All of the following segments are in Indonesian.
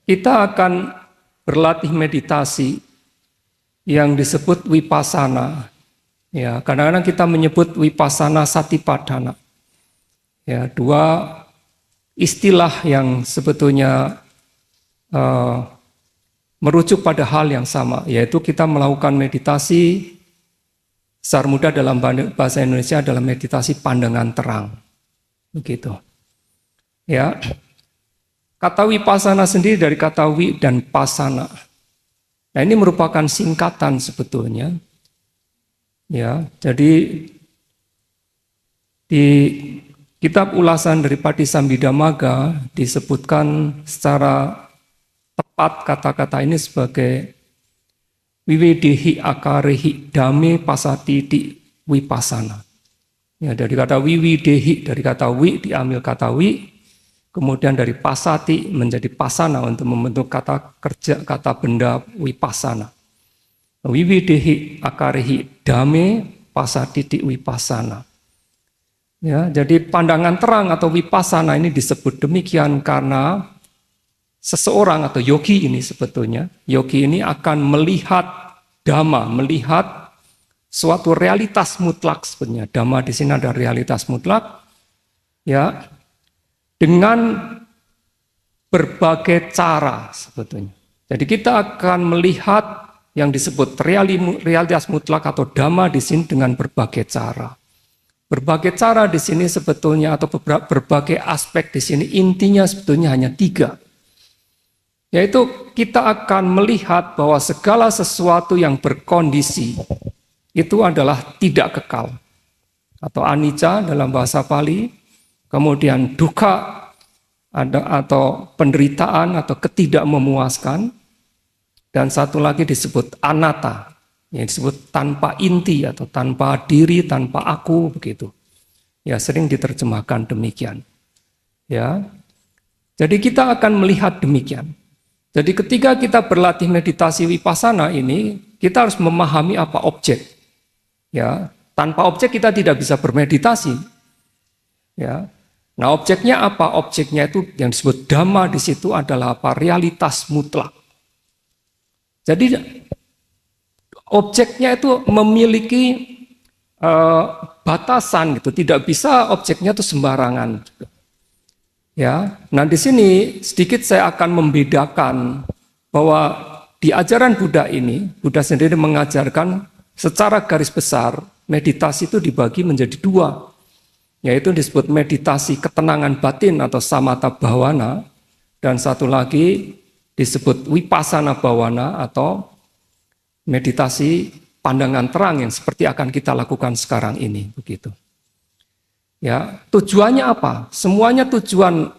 kita akan berlatih meditasi yang disebut vipassana. Ya, kadang-kadang kita menyebut vipassana satipadhana. Ya, dua istilah yang sebetulnya merujuk pada hal yang sama, yaitu kita melakukan meditasi secara mudah dalam bahasa Indonesia adalah meditasi pandangan terang. Begitu. Ya. Kata vipassana sendiri dari kata wi dan pasana. Nah, ini merupakan singkatan sebetulnya. Ya, jadi di kitab ulasan dari Patisambhidamagga disebutkan secara tepat kata-kata ini sebagai wiwidehi akarehi dame pasati di vipassana. Ya, dari kata wiwidehi, dari kata wi diambil kata wi, kemudian dari pasati menjadi pasana untuk membentuk kata kerja, kata benda vipassana. Wiwidehi akarehi dame pasati di vipassana. Ya, jadi pandangan terang atau vipassana ini disebut demikian karena seseorang atau yogi ini sebetulnya, yogi ini akan melihat dhamma, melihat suatu realitas mutlak sebenarnya. Dhamma di sini ada realitas mutlak, ya, dengan berbagai cara sebetulnya. Jadi kita akan melihat yang disebut realitas mutlak atau dhamma di sini dengan berbagai cara. Berbagai cara di sini sebetulnya atau berbagai aspek di sini intinya sebetulnya hanya 3. Yaitu kita akan melihat bahwa segala sesuatu yang berkondisi itu adalah tidak kekal. Atau anicca dalam bahasa Pali, kemudian dukkha atau penderitaan atau ketidakmemuaskan, dan satu lagi disebut anatta, yang disebut tanpa inti atau tanpa diri, tanpa aku, begitu. Ya, sering diterjemahkan demikian. Ya. Jadi kita akan melihat demikian. Jadi ketika kita berlatih meditasi vipassana ini, kita harus memahami apa objek. Ya, tanpa objek kita tidak bisa bermeditasi. Ya. Nah, objeknya apa? Objeknya itu yang disebut dhamma di situ adalah apa? Realitas mutlak. Jadi objeknya itu memiliki batasan gitu, tidak bisa objeknya itu sembarangan. Ya, nah di sini sedikit saya akan membedakan bahwa di ajaran Buddha ini, Buddha sendiri mengajarkan secara garis besar meditasi itu dibagi menjadi 2, yaitu disebut meditasi ketenangan batin atau samatha bhavana, dan satu lagi disebut vipassana bhavana atau meditasi pandangan terang yang seperti akan kita lakukan sekarang ini, begitu. Ya, tujuannya apa? Semuanya tujuan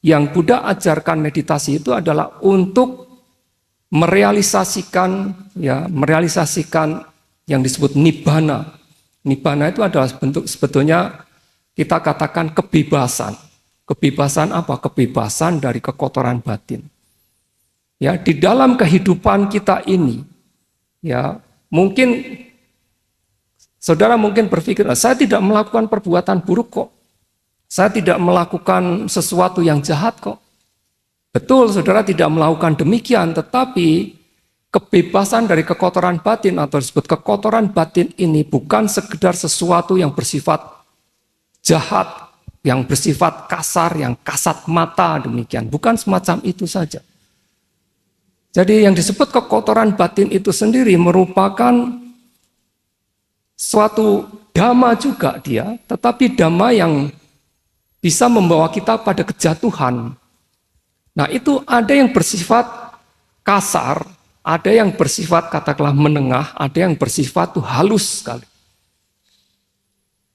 yang Buddha ajarkan meditasi itu adalah untuk merealisasikan yang disebut nibbana. Nibbana itu adalah bentuk sebetulnya kita katakan kebebasan. Kebebasan apa? Kebebasan dari kekotoran batin. Ya, di dalam kehidupan kita ini, ya, mungkin saudara mungkin berpikir, saya tidak melakukan perbuatan buruk kok. Saya tidak melakukan sesuatu yang jahat kok. Betul, saudara tidak melakukan demikian, tetapi kebebasan dari kekotoran batin atau disebut kekotoran batin ini bukan sekedar sesuatu yang bersifat jahat, yang bersifat kasar, yang kasat mata demikian. Bukan semacam itu saja. Jadi yang disebut kekotoran batin itu sendiri merupakan suatu dhamma juga dia, tetapi dhamma yang bisa membawa kita pada kejatuhan. Nah, itu ada yang bersifat kasar, ada yang bersifat katakanlah menengah, ada yang bersifat halus sekali.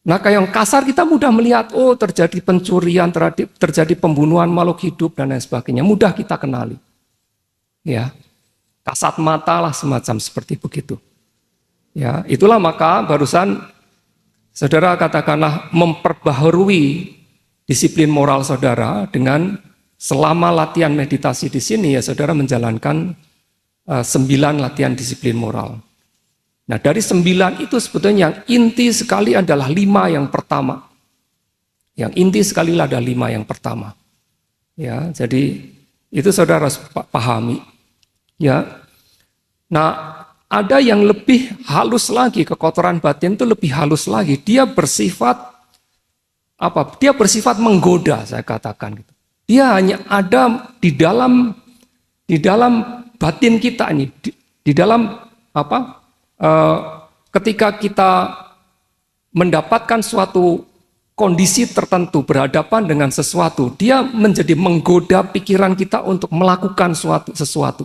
Nah, kayak yang kasar kita mudah melihat, oh terjadi pencurian, terjadi pembunuhan makhluk hidup dan lain sebagainya, mudah kita kenali. Ya, kasat mata lah semacam seperti begitu. Ya, itulah maka barusan saudara katakanlah memperbaharui disiplin moral saudara dengan selama latihan meditasi di sini ya saudara menjalankan 9 latihan disiplin moral. Nah, dari 9 itu sebetulnya yang inti sekali adalah 5 yang pertama. Yang inti sekali ada 5 yang pertama. Ya, jadi Itu saudara harus pahami. Ya. Nah, ada yang lebih halus lagi, kekotoran batin itu lebih halus lagi. Dia bersifat apa? Dia bersifat menggoda, saya katakan gitu. Dia hanya ada di dalam batin kita ini, di dalam apa? Ketika kita mendapatkan suatu kondisi tertentu, berhadapan dengan sesuatu, dia menjadi menggoda pikiran kita untuk melakukan sesuatu.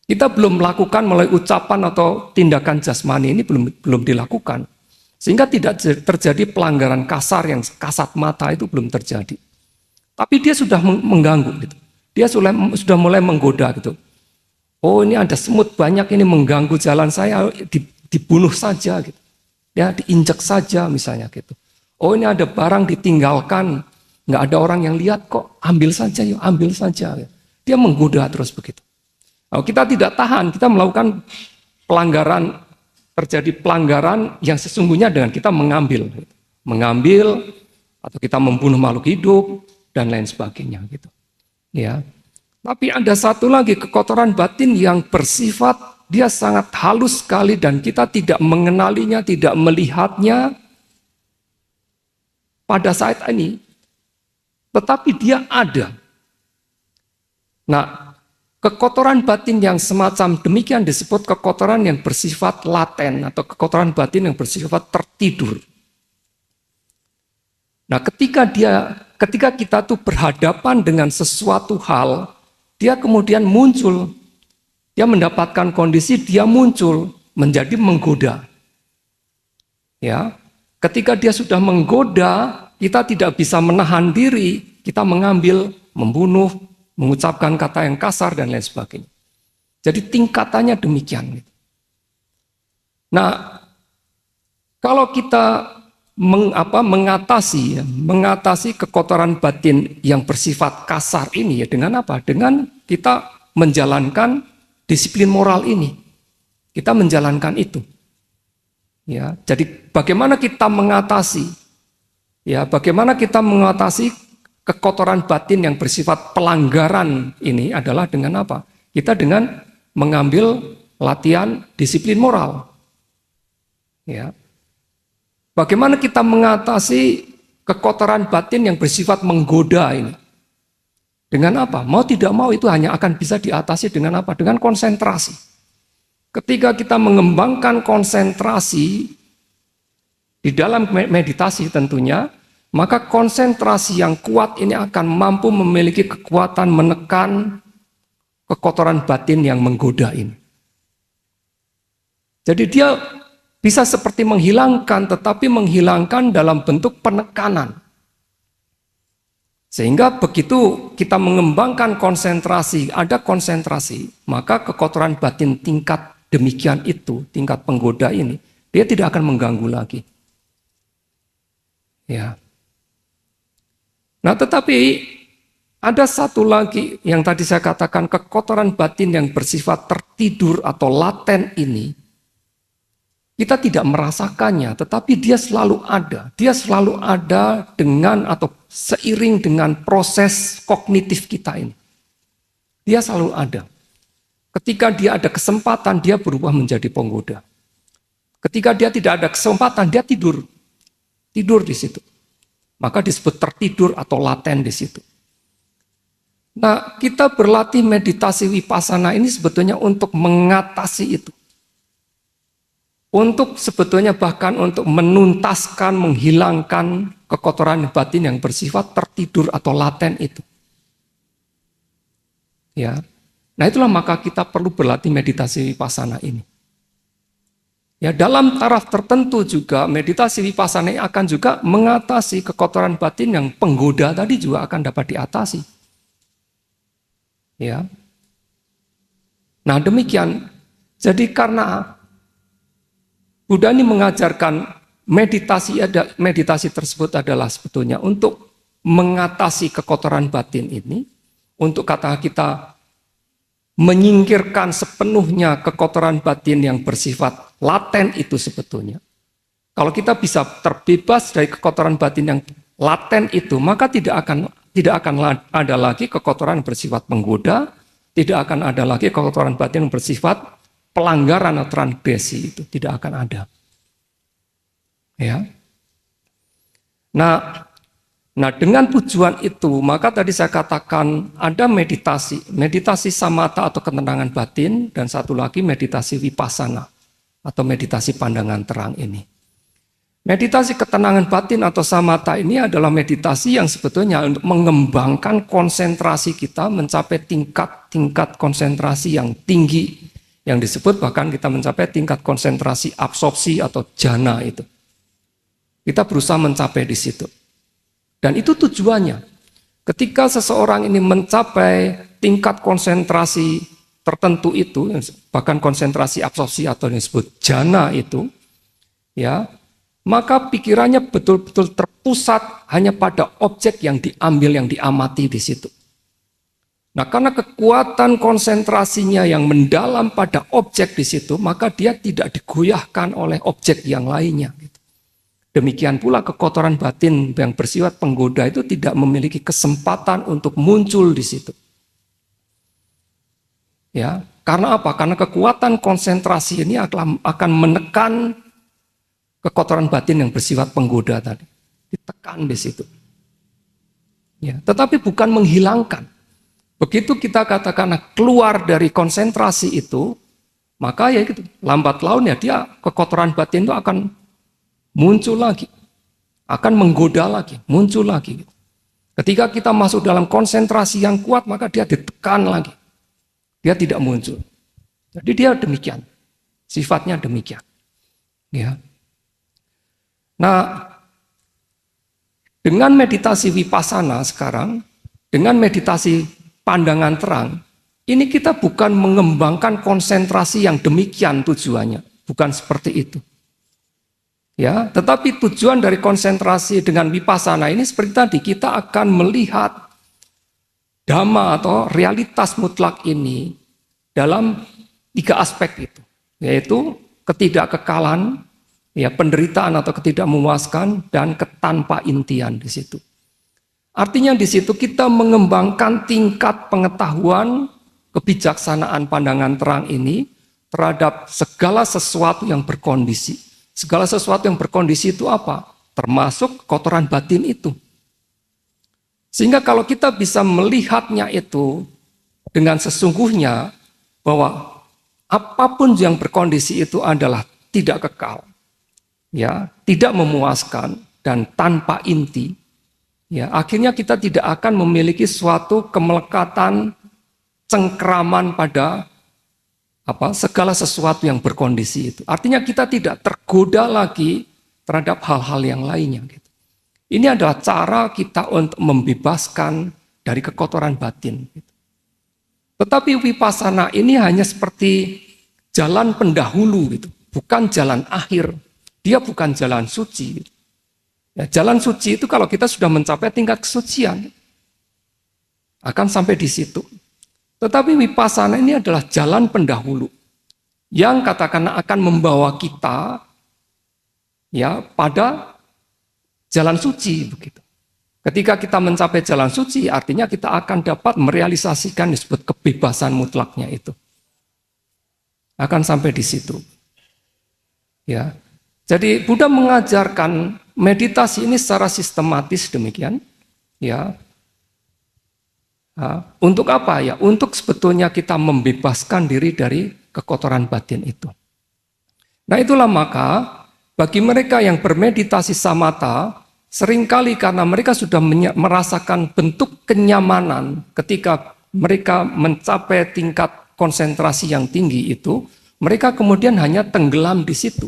Kita belum melakukan melalui ucapan atau tindakan jasmani ini belum dilakukan. Sehingga tidak terjadi pelanggaran kasar yang kasat mata itu belum terjadi. Tapi dia sudah mengganggu gitu. Dia sudah mulai menggoda gitu. Oh, ini ada semut banyak ini mengganggu jalan saya, dibunuh saja gitu. Ya, diinjak saja misalnya gitu. Oh, ini ada barang ditinggalkan, nggak ada orang yang lihat kok, ambil saja yuk, ambil saja. Dia menggoda terus begitu. Kalau kita tidak tahan, kita melakukan pelanggaran, terjadi pelanggaran yang sesungguhnya dengan kita mengambil, atau kita membunuh makhluk hidup dan lain sebagainya gitu. Ya. Tapi ada satu lagi kekotoran batin yang bersifat dia sangat halus sekali dan kita tidak mengenalinya, tidak melihatnya pada saat ini, tetapi dia ada. Nah, kekotoran batin yang semacam demikian disebut kekotoran yang bersifat laten atau kekotoran batin yang bersifat tertidur. Nah, ketika kita tuh berhadapan dengan sesuatu hal, dia kemudian muncul, dia mendapatkan kondisi, dia muncul menjadi menggoda. Ya, ketika dia sudah menggoda, kita tidak bisa menahan diri, kita mengambil, membunuh, mengucapkan kata yang kasar dan lain sebagainya. Jadi tingkatannya demikian. Nah, kalau kita mengatasi kekotoran batin yang bersifat kasar ini ya dengan apa? Dengan kita menjalankan disiplin moral ini. Kita menjalankan itu. Ya, jadi bagaimana kita mengatasi? Ya, bagaimana kita mengatasi kekotoran batin yang bersifat pelanggaran ini adalah dengan apa? Kita dengan mengambil latihan disiplin moral. Ya. Bagaimana kita mengatasi kekotoran batin yang bersifat menggoda ini? Dengan apa? Mau tidak mau itu hanya akan bisa diatasi dengan apa? Dengan konsentrasi. Ketika kita mengembangkan konsentrasi di dalam meditasi tentunya, maka konsentrasi yang kuat ini akan mampu memiliki kekuatan menekan kekotoran batin yang menggoda ini. Jadi dia bisa seperti menghilangkan, tetapi menghilangkan dalam bentuk penekanan. Sehingga begitu kita mengembangkan konsentrasi, ada konsentrasi, maka kekotoran batin tingkat demikian itu, tingkat penggoda ini, dia tidak akan mengganggu lagi. Ya. Nah, tetapi ada satu lagi yang tadi saya katakan kekotoran batin yang bersifat tertidur atau laten ini. Kita tidak merasakannya, tetapi dia selalu ada. Dia selalu ada dengan atau seiring dengan proses kognitif kita ini. Dia selalu ada. Ketika dia ada kesempatan, dia berubah menjadi penggoda. Ketika dia tidak ada kesempatan, dia tidur. Tidur di situ. Maka disebut tertidur atau laten di situ. Nah, kita berlatih meditasi vipassana ini sebetulnya untuk mengatasi itu. Untuk sebetulnya bahkan untuk menuntaskan, menghilangkan kekotoran batin yang bersifat tertidur atau laten itu. Ya. Nah, itulah maka kita perlu berlatih meditasi vipassana ini. Ya, dalam taraf tertentu juga meditasi vipassana akan juga mengatasi kekotoran batin yang penggoda tadi juga akan dapat diatasi. Ya. Nah, demikian. Jadi karena Buddha ini mengajarkan meditasi tersebut adalah sebetulnya untuk mengatasi kekotoran batin ini, untuk kata kita menyingkirkan sepenuhnya kekotoran batin yang bersifat laten itu sebetulnya. Kalau kita bisa terbebas dari kekotoran batin yang laten itu, maka tidak akan Tidak akan ada lagi kekotoran bersifat penggoda, tidak akan ada lagi kekotoran batin yang bersifat pelanggaran atau transgresi, itu tidak akan ada. Ya. Nah, dengan tujuan itu, maka tadi saya katakan ada meditasi samatha atau ketenangan batin, dan satu lagi meditasi vipassana atau meditasi pandangan terang ini. Meditasi ketenangan batin atau samatha ini adalah meditasi yang sebetulnya untuk mengembangkan konsentrasi kita mencapai tingkat konsentrasi yang tinggi, yang disebut bahkan kita mencapai tingkat konsentrasi absorpsi atau jhana itu. Kita berusaha mencapai di situ. Dan itu tujuannya. Ketika seseorang ini mencapai tingkat konsentrasi tertentu itu, bahkan konsentrasi absorpsi atau yang disebut jhana itu, ya, maka pikirannya betul-betul terpusat hanya pada objek yang diambil, yang diamati di situ. Nah, karena kekuatan konsentrasinya yang mendalam pada objek di situ, maka dia tidak digoyahkan oleh objek yang lainnya. Demikian pula kekotoran batin yang bersifat penggoda itu tidak memiliki kesempatan untuk muncul di situ. Ya, karena apa? Karena kekuatan konsentrasi ini akan menekan kekotoran batin yang bersifat penggoda tadi, ditekan di situ. Ya, tetapi bukan menghilangkan. Begitu kita katakan keluar dari konsentrasi itu, maka ya gitu, lambat laun ya dia kekotoran batin itu akan muncul lagi, akan menggoda lagi, muncul lagi. Ketika kita masuk dalam konsentrasi yang kuat, maka dia ditekan lagi. Dia tidak muncul. Jadi dia demikian, sifatnya demikian. Ya. Nah, dengan meditasi vipassana sekarang, dengan meditasi pandangan terang, ini kita bukan mengembangkan konsentrasi yang demikian tujuannya, bukan seperti itu. Ya, tetapi tujuan dari konsentrasi dengan vipassana ini seperti tadi, kita akan melihat dhamma atau realitas mutlak ini dalam 3 aspek itu, yaitu ketidakkekalan, ya, penderitaan atau ketidakmemuaskan, dan ketanpa intian di situ. Artinya di situ kita mengembangkan tingkat pengetahuan, kebijaksanaan pandangan terang ini terhadap segala sesuatu yang berkondisi. Segala sesuatu yang berkondisi itu apa? Termasuk kotoran batin itu. Sehingga kalau kita bisa melihatnya itu dengan sesungguhnya, bahwa apapun yang berkondisi itu adalah tidak kekal, ya, tidak memuaskan, dan tanpa inti, ya, akhirnya kita tidak akan memiliki suatu kemelekatan, cengkraman pada segala sesuatu yang berkondisi itu. Artinya kita tidak tergoda lagi terhadap hal-hal yang lainnya. Gitu. Ini adalah cara kita untuk membebaskan dari kekotoran batin. Gitu. Tetapi vipassana ini hanya seperti jalan pendahulu, gitu. Bukan jalan akhir. Dia bukan jalan suci. Gitu. Ya, jalan suci itu kalau kita sudah mencapai tingkat kesucian, akan sampai di situ. Tetapi vipassana ini adalah jalan pendahulu yang katakanlah akan membawa kita, ya, pada jalan suci begitu. Ketika kita mencapai jalan suci, artinya kita akan dapat merealisasikan disebut kebebasan mutlaknya itu. Akan sampai di situ. Ya. Jadi Buddha mengajarkan meditasi ini secara sistematis demikian, ya. Untuk apa ya? Untuk sebetulnya kita membebaskan diri dari kekotoran batin itu. Nah, itulah maka bagi mereka yang bermeditasi samatha, seringkali karena mereka sudah merasakan bentuk kenyamanan ketika mereka mencapai tingkat konsentrasi yang tinggi itu, mereka kemudian hanya tenggelam di situ.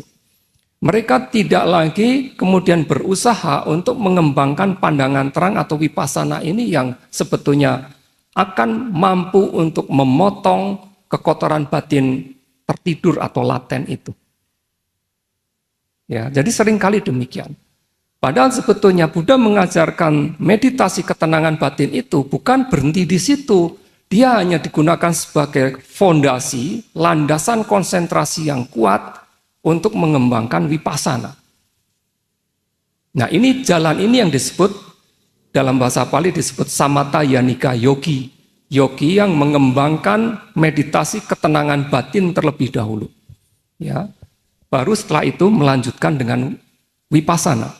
Mereka tidak lagi kemudian berusaha untuk mengembangkan pandangan terang atau vipassana ini yang sebetulnya akan mampu untuk memotong kekotoran batin tertidur atau laten itu. Ya, jadi seringkali demikian. Padahal sebetulnya Buddha mengajarkan meditasi ketenangan batin itu bukan berhenti di situ. Dia hanya digunakan sebagai fondasi, landasan konsentrasi yang kuat untuk mengembangkan vipassana. Nah, ini jalan ini yang disebut dalam bahasa Pali disebut samatha yanika yogi. Yogi yang mengembangkan meditasi ketenangan batin terlebih dahulu. Ya. Baru setelah itu melanjutkan dengan vipassana.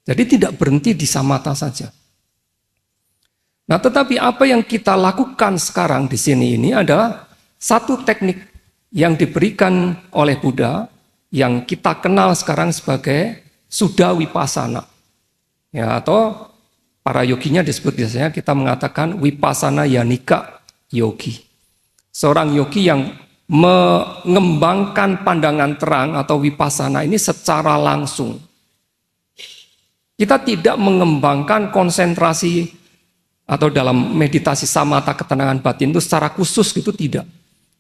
Jadi tidak berhenti di samatha saja. Nah, tetapi apa yang kita lakukan sekarang di sini ini adalah satu teknik yang diberikan oleh Buddha yang kita kenal sekarang sebagai Suddha Vipassana. Ya, atau para yoginya disebut biasanya kita mengatakan Vipassana Yanika Yogi. Seorang yogi yang mengembangkan pandangan terang atau vipassana ini secara langsung. Kita tidak mengembangkan konsentrasi atau dalam meditasi samatha ketenangan batin itu secara khusus gitu, tidak.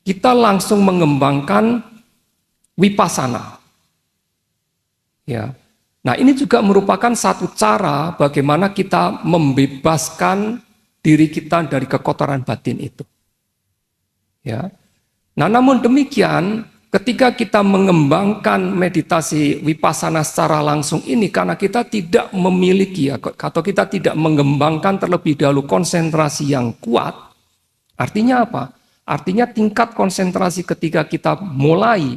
Kita langsung mengembangkan vipassana. Ya. Nah, ini juga merupakan satu cara bagaimana kita membebaskan diri kita dari kekotoran batin itu. Ya. Nah, namun demikian, ketika kita mengembangkan meditasi vipassana secara langsung ini, karena kita tidak memiliki atau kita tidak mengembangkan terlebih dahulu konsentrasi yang kuat, artinya apa? Artinya tingkat konsentrasi ketika kita mulai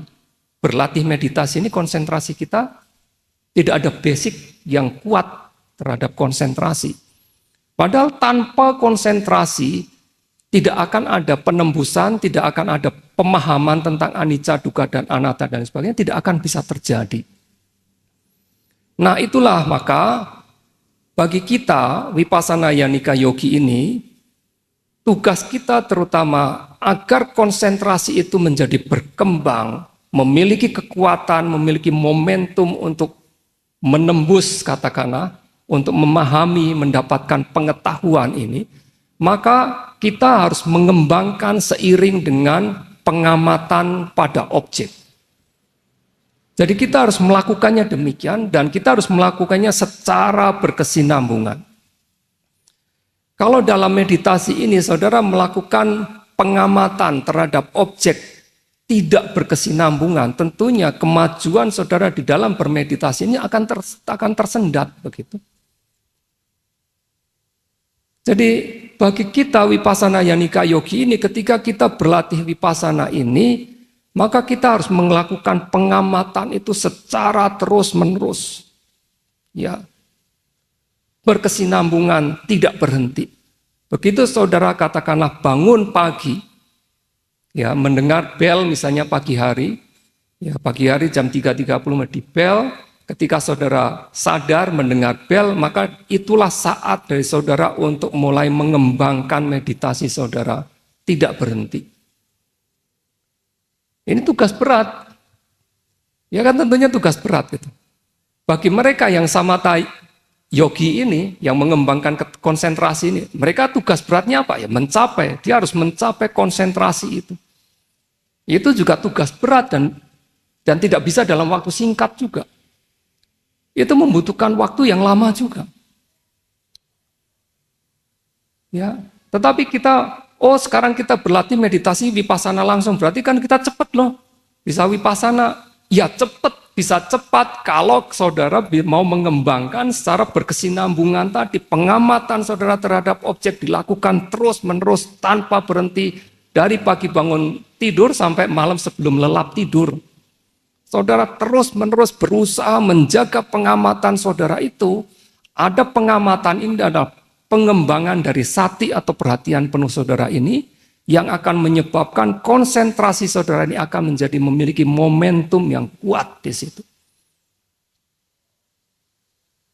berlatih meditasi ini, konsentrasi kita tidak ada basic yang kuat terhadap konsentrasi. Padahal tanpa konsentrasi, tidak akan ada penembusan, tidak akan ada pemahaman tentang anicca, dukkha, dan anatta, dan sebagainya, tidak akan bisa terjadi. Nah, itulah maka bagi kita, Vipassana Yanika Yogi ini, tugas kita terutama agar konsentrasi itu menjadi berkembang, memiliki kekuatan, memiliki momentum untuk menembus, katakanlah, untuk memahami, mendapatkan pengetahuan ini, maka kita harus mengembangkan seiring dengan pengamatan pada objek. Jadi kita harus melakukannya demikian dan kita harus melakukannya secara berkesinambungan. Kalau dalam meditasi ini saudara melakukan pengamatan terhadap objek tidak berkesinambungan, tentunya kemajuan saudara di dalam bermeditasi ini akan tersendat begitu. Jadi bagi kita Vipassana Yanika Yogi ini, ketika kita berlatih Vipassana ini, maka kita harus melakukan pengamatan itu secara terus-menerus. Ya. Berkesinambungan, tidak berhenti. Begitu saudara katakanlah bangun pagi, ya, mendengar bel misalnya pagi hari, ya, pagi hari jam 3.30 di bel, ketika saudara sadar mendengar bel, maka itulah saat dari saudara untuk mulai mengembangkan meditasi saudara, tidak berhenti. Ini tugas berat. Ya kan, tentunya tugas berat gitu. Bagi mereka yang samatha yogi ini, yang mengembangkan konsentrasi ini, mereka tugas beratnya apa? Ya mencapai, dia harus mencapai konsentrasi itu. Itu juga tugas berat dan tidak bisa dalam waktu singkat juga. Itu membutuhkan waktu yang lama juga. Ya, tetapi kita, sekarang kita berlatih meditasi vipassana langsung, berarti kan kita cepat loh. Bisa vipassana, ya cepat, bisa cepat kalau saudara mau mengembangkan secara berkesinambungan tadi, pengamatan saudara terhadap objek dilakukan terus-menerus tanpa berhenti dari pagi bangun tidur sampai malam sebelum lelap tidur. Saudara terus-menerus berusaha menjaga pengamatan saudara itu. Ada pengamatan ini adalah pengembangan dari sati atau perhatian penuh saudara ini yang akan menyebabkan konsentrasi saudara ini akan menjadi memiliki momentum yang kuat di situ.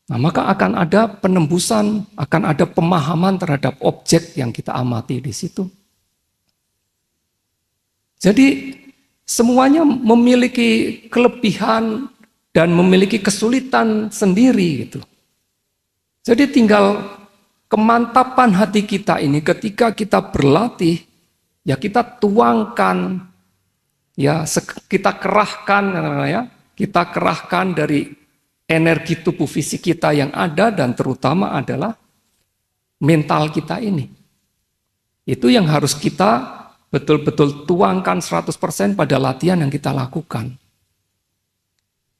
Nah, maka akan ada penembusan, akan ada pemahaman terhadap objek yang kita amati di situ. Jadi semuanya memiliki kelebihan dan memiliki kesulitan sendiri gitu. Jadi tinggal kemantapan hati kita ini ketika kita berlatih, ya kita tuangkan, ya kita kerahkan, ya kita kerahkan dari energi tubuh fisik kita yang ada dan terutama adalah mental kita ini. Itu yang harus kita betul-betul tuangkan 100% pada latihan yang kita lakukan.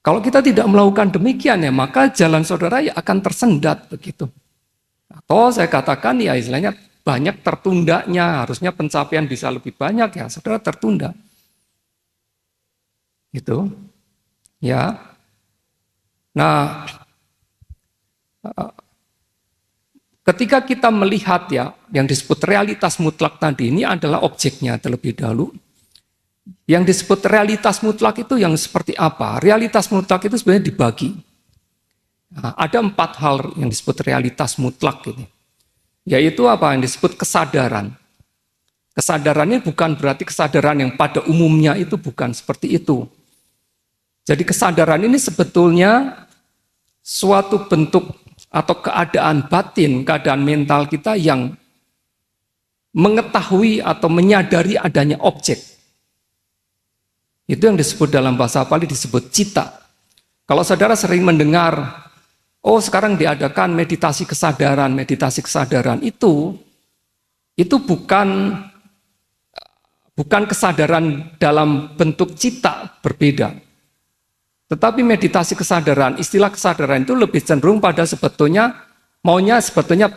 Kalau kita tidak melakukan demikian ya, maka jalan saudara ya akan tersendat begitu. Atau saya katakan ya istilahnya banyak tertundanya, harusnya pencapaian bisa lebih banyak ya, saudara tertunda. Gitu. Ya. Nah, ketika kita melihat ya, yang disebut realitas mutlak tadi ini adalah objeknya terlebih dahulu. Yang disebut realitas mutlak itu yang seperti apa? Realitas mutlak itu sebenarnya dibagi. Nah, ada 4 hal yang disebut realitas mutlak ini. Yaitu apa? Yang disebut kesadaran. Kesadaran ini bukan berarti kesadaran yang pada umumnya itu bukan seperti itu. Jadi kesadaran ini sebetulnya suatu bentuk atau keadaan batin, keadaan mental kita yang mengetahui atau menyadari adanya objek. Itu yang disebut dalam bahasa Pali disebut cita. Kalau saudara sering mendengar, oh sekarang diadakan meditasi kesadaran itu bukan kesadaran dalam bentuk cita berbeda. Tetapi meditasi kesadaran, istilah kesadaran itu lebih cenderung pada sebetulnya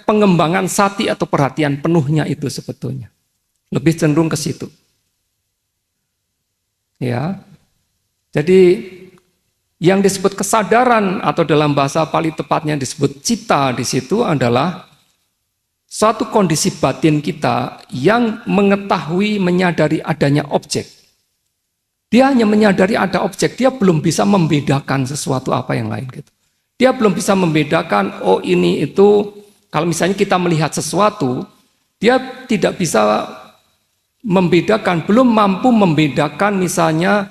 pengembangan sati atau perhatian penuhnya itu sebetulnya. Lebih cenderung ke situ. Ya. Jadi yang disebut kesadaran atau dalam bahasa Pali tepatnya disebut cita di situ adalah suatu kondisi batin kita yang mengetahui, menyadari adanya objek. Dia hanya menyadari ada objek, dia belum bisa membedakan sesuatu apa yang lain gitu. Dia belum bisa membedakan, oh ini itu, kalau misalnya kita melihat sesuatu, dia tidak bisa membedakan, belum mampu membedakan misalnya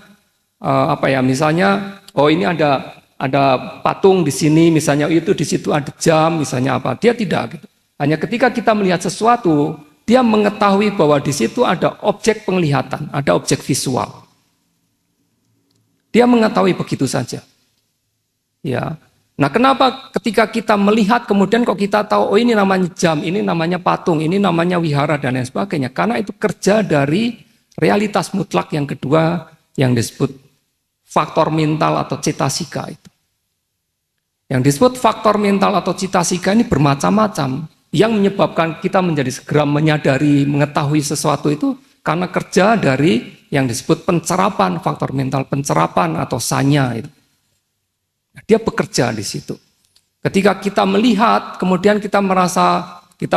misalnya oh ini ada patung di sini, misalnya itu di situ ada jam, misalnya apa. Dia tidak gitu. Hanya ketika kita melihat sesuatu, dia mengetahui bahwa di situ ada objek penglihatan, ada objek visual. Dia mengetahui begitu saja. Ya. Nah, kenapa ketika kita melihat kemudian kok kita tahu oh ini namanya jam, ini namanya patung, ini namanya wihara dan lain sebagainya? Karena itu kerja dari realitas mutlak yang kedua yang disebut faktor mental atau cetasika itu. Yang disebut faktor mental atau cetasika ini bermacam-macam yang menyebabkan kita menjadi segera menyadari, mengetahui sesuatu itu karena kerja dari yang disebut pencerapan, faktor mental pencerapan atau sanya itu. Dia bekerja di situ. Ketika kita melihat, kemudian kita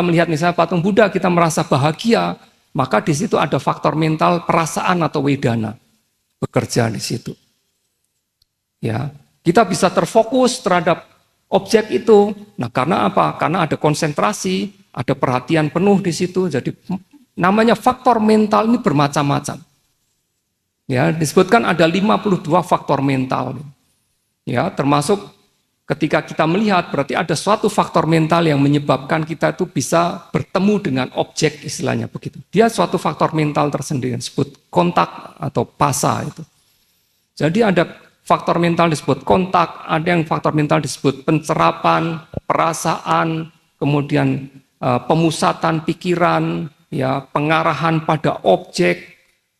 melihat misalnya patung Buddha, kita merasa bahagia, maka di situ ada faktor mental perasaan atau wedana bekerja di situ. Ya, kita bisa terfokus terhadap objek itu. Nah, karena apa? Karena ada konsentrasi, ada perhatian penuh di situ. Jadi namanya faktor mental ini bermacam-macam. Ya, disebutkan ada 52 faktor mental. Ya, termasuk ketika kita melihat berarti ada suatu faktor mental yang menyebabkan kita itu bisa bertemu dengan objek istilahnya begitu. Dia suatu faktor mental tersendiri yang disebut kontak atau pasa itu. Jadi ada faktor mental disebut kontak, ada yang faktor mental disebut pencerapan, perasaan, kemudian pemusatan pikiran, ya, pengarahan pada objek,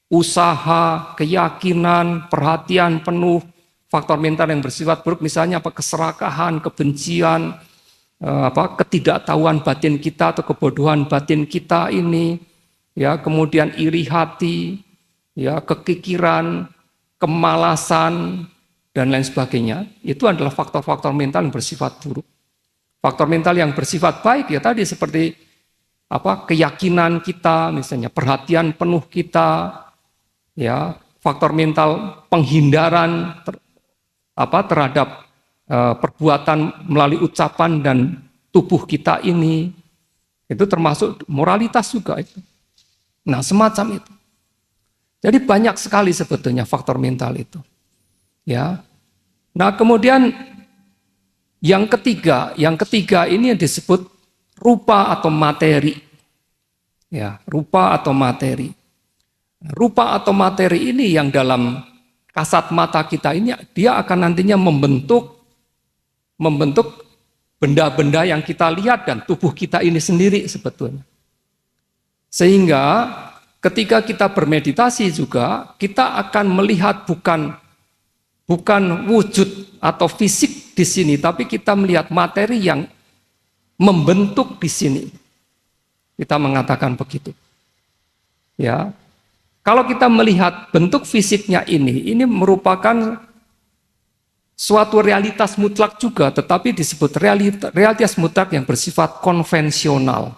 usaha, keyakinan, perhatian penuh. Faktor mental yang bersifat buruk misalnya keserakahan, kebencian, ketidaktahuan batin kita atau kebodohan batin kita ini, ya, kemudian iri hati, ya, kekikiran, kemalasan dan lain sebagainya. Itu adalah faktor-faktor mental yang bersifat buruk. Faktor mental yang bersifat baik ya tadi seperti keyakinan kita, misalnya perhatian penuh kita, ya, faktor mental penghindaran terhadap perbuatan melalui ucapan dan tubuh kita ini, itu termasuk moralitas juga itu. Nah, semacam itu. Jadi banyak sekali sebetulnya faktor mental itu. Ya. Nah, kemudian yang ketiga ini yang disebut rupa atau materi. Ya, rupa atau materi. Rupa atau materi ini yang dalam kasat mata kita ini dia akan nantinya membentuk benda-benda yang kita lihat dan tubuh kita ini sendiri sebetulnya. Sehingga ketika kita bermeditasi juga kita akan melihat bukan wujud atau fisik di sini, tapi kita melihat materi yang membentuk di sini. Kita mengatakan begitu. Ya. Kalau kita melihat bentuk fisiknya ini merupakan suatu realitas mutlak juga, tetapi disebut realitas mutlak yang bersifat konvensional.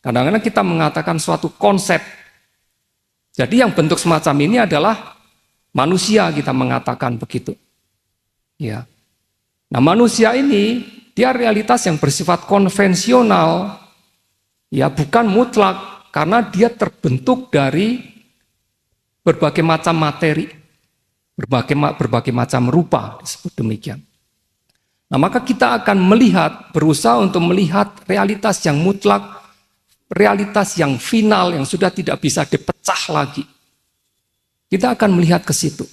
Kadang-kadang kita mengatakan suatu konsep. Jadi yang bentuk semacam ini adalah manusia, kita mengatakan begitu. Ya. Nah, manusia ini dia realitas yang bersifat konvensional, ya bukan mutlak, karena dia terbentuk dari berbagai macam materi, berbagai macam rupa, disebut demikian. Nah, maka kita akan berusaha untuk melihat realitas yang mutlak, realitas yang final, yang sudah tidak bisa dipecah lagi. Kita akan melihat ke situ.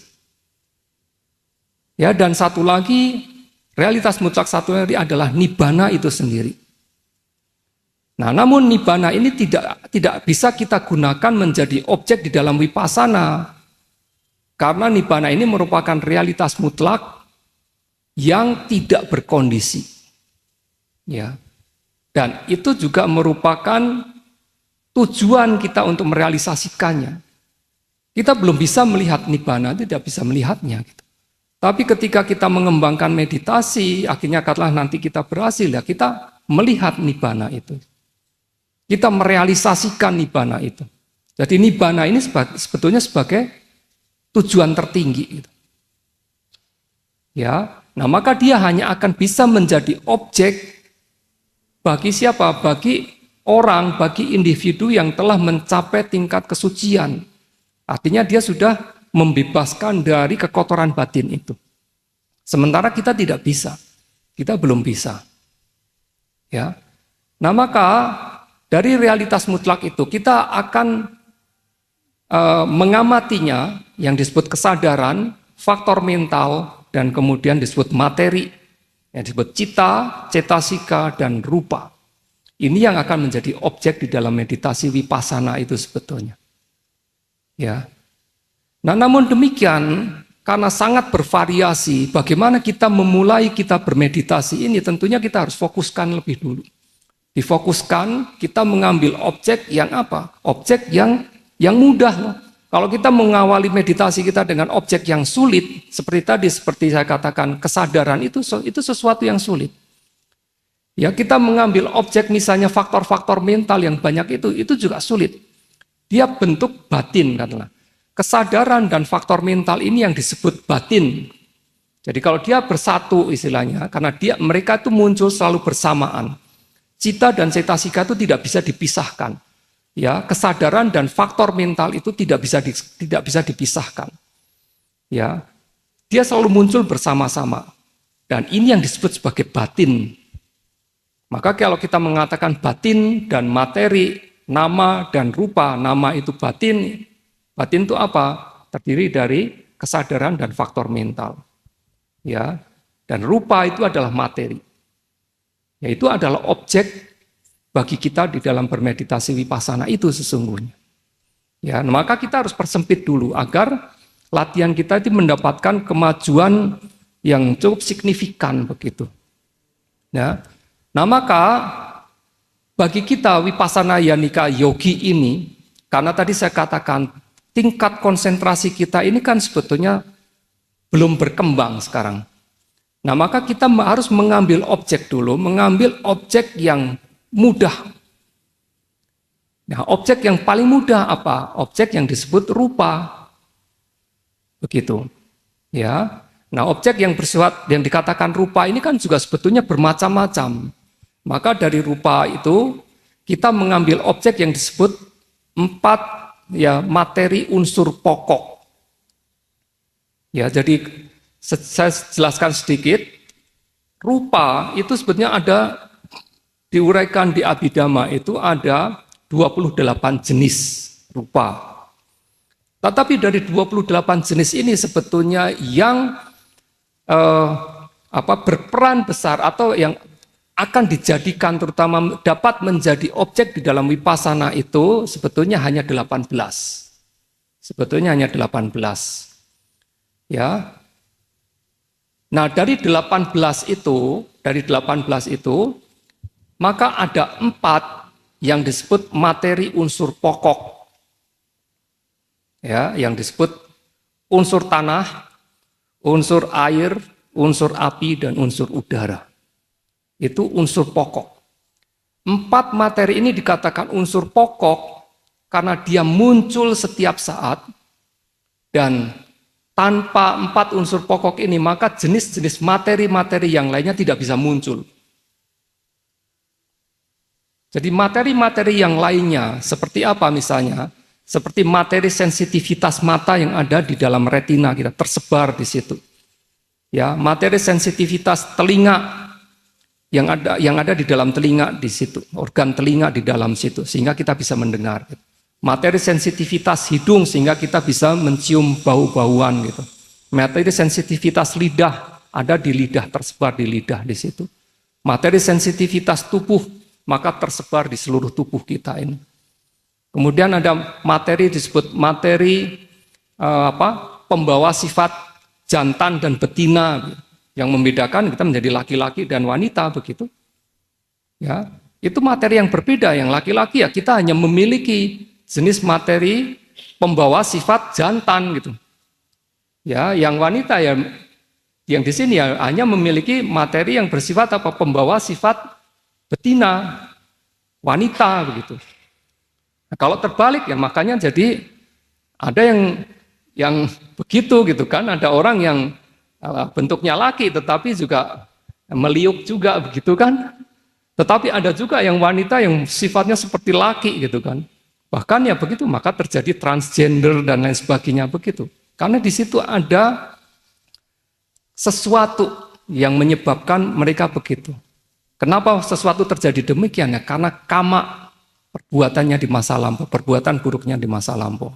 Ya, dan satu lagi, realitas mutlak satu lagi adalah nibbana itu sendiri. Nah, namun nibbana ini tidak bisa kita gunakan menjadi objek di dalam wipasana. Karena nibbana ini merupakan realitas mutlak yang tidak berkondisi. Ya. Dan itu juga merupakan tujuan kita untuk merealisasikannya. Kita belum bisa melihat nibbana, tidak bisa melihatnya. Gitu. Tapi ketika kita mengembangkan meditasi, akhirnya katakanlah nanti kita berhasil, ya kita melihat nibbana itu. Kita merealisasikan nibbana itu. Jadi nibbana ini sebetulnya sebagai tujuan tertinggi. Gitu. Ya, nah maka dia hanya akan bisa menjadi objek bagi siapa? Bagi orang, bagi individu yang telah mencapai tingkat kesucian. Artinya dia sudah membebaskan dari kekotoran batin itu. Sementara kita tidak bisa. Kita belum bisa. Ya. Nah, maka dari realitas mutlak itu kita akan mengamatinya yang disebut kesadaran, faktor mental, dan kemudian disebut materi, yang disebut cita, cetasika, dan rupa. Ini yang akan menjadi objek di dalam meditasi vipassana itu sebetulnya. Ya. Nah, namun demikian, karena sangat bervariasi, bagaimana kita memulai kita bermeditasi ini, tentunya kita harus fokuskan lebih dulu. Difokuskan, kita mengambil objek yang apa? Objek yang mudah. Kalau kita mengawali meditasi kita dengan objek yang sulit, seperti saya katakan, kesadaran itu sesuatu yang sulit. Ya, kita mengambil objek misalnya faktor-faktor mental yang banyak itu juga sulit. Dia bentuk batin katakanlah. Kesadaran dan faktor mental ini yang disebut batin. Jadi kalau dia bersatu istilahnya, karena mereka itu muncul selalu bersamaan. Cita dan cetasika itu tidak bisa dipisahkan. Ya, kesadaran dan faktor mental itu tidak bisa dipisahkan. Ya, dia selalu muncul bersama-sama. Dan ini yang disebut sebagai batin. Maka kalau kita mengatakan batin dan materi, nama dan rupa, nama itu batin. Batin itu apa? Terdiri dari kesadaran dan faktor mental. Ya, dan rupa itu adalah materi. Yaitu adalah objek bagi kita di dalam bermeditasi vipassana itu sesungguhnya. Ya, maka kita harus persempit dulu agar latihan kita itu mendapatkan kemajuan yang cukup signifikan begitu. Ya. Nah, maka bagi kita vipassana yanika yogi ini, karena tadi saya katakan tingkat konsentrasi kita ini kan sebetulnya belum berkembang sekarang. Nah, maka kita harus mengambil objek dulu, mengambil objek yang mudah. Nah, objek yang paling mudah apa? Objek yang disebut rupa. Begitu. Ya. Nah, objek yang bersifat yang dikatakan rupa ini kan juga sebetulnya bermacam-macam. Maka dari rupa itu kita mengambil objek yang disebut 4 materi unsur pokok. Ya, jadi saya jelaskan sedikit. Rupa itu sebetulnya ada diuraikan di Abhidhamma itu ada 28 jenis rupa. Tetapi dari 28 jenis ini sebetulnya yang berperan besar atau yang akan dijadikan terutama dapat menjadi objek di dalam vipassana itu sebetulnya hanya 18. Sebetulnya hanya 18. Ya. Nah, dari 18 itu maka ada 4 yang disebut materi unsur pokok. Ya, yang disebut unsur tanah, unsur air, unsur api, dan unsur udara. Itu unsur pokok. 4 materi ini dikatakan unsur pokok karena dia muncul setiap saat, dan tanpa 4 unsur pokok ini maka jenis-jenis materi-materi yang lainnya tidak bisa muncul. Jadi materi-materi yang lainnya seperti apa misalnya? Seperti materi sensitivitas mata yang ada di dalam retina kita tersebar di situ. Ya, materi sensitivitas telinga yang ada di dalam telinga di situ, organ telinga di dalam situ sehingga kita bisa mendengar. Materi sensitivitas hidung sehingga kita bisa mencium bau-bauan gitu. Materi sensitivitas lidah ada di lidah, tersebar di lidah di situ. Materi sensitivitas tubuh maka tersebar di seluruh tubuh kita ini. Kemudian ada materi disebut materi pembawa sifat jantan dan betina yang membedakan kita menjadi laki-laki dan wanita begitu. Ya, itu materi yang berbeda. Yang laki-laki ya kita hanya memiliki jenis materi pembawa sifat jantan gitu. Ya, yang wanita ya yang di sini ya hanya memiliki materi yang bersifat pembawa sifat betina, wanita begitu. Nah, kalau terbalik ya makanya jadi ada yang begitu gitu kan, ada orang yang bentuknya laki tetapi juga meliuk juga begitu kan. Tetapi ada juga yang wanita yang sifatnya seperti laki gitu kan. Bahkan ya begitu, maka terjadi transgender dan lain sebagainya begitu. Karena di situ ada sesuatu yang menyebabkan mereka begitu. Kenapa sesuatu terjadi demikian ya? Karena kama perbuatannya di masa lampau, perbuatan buruknya di masa lampau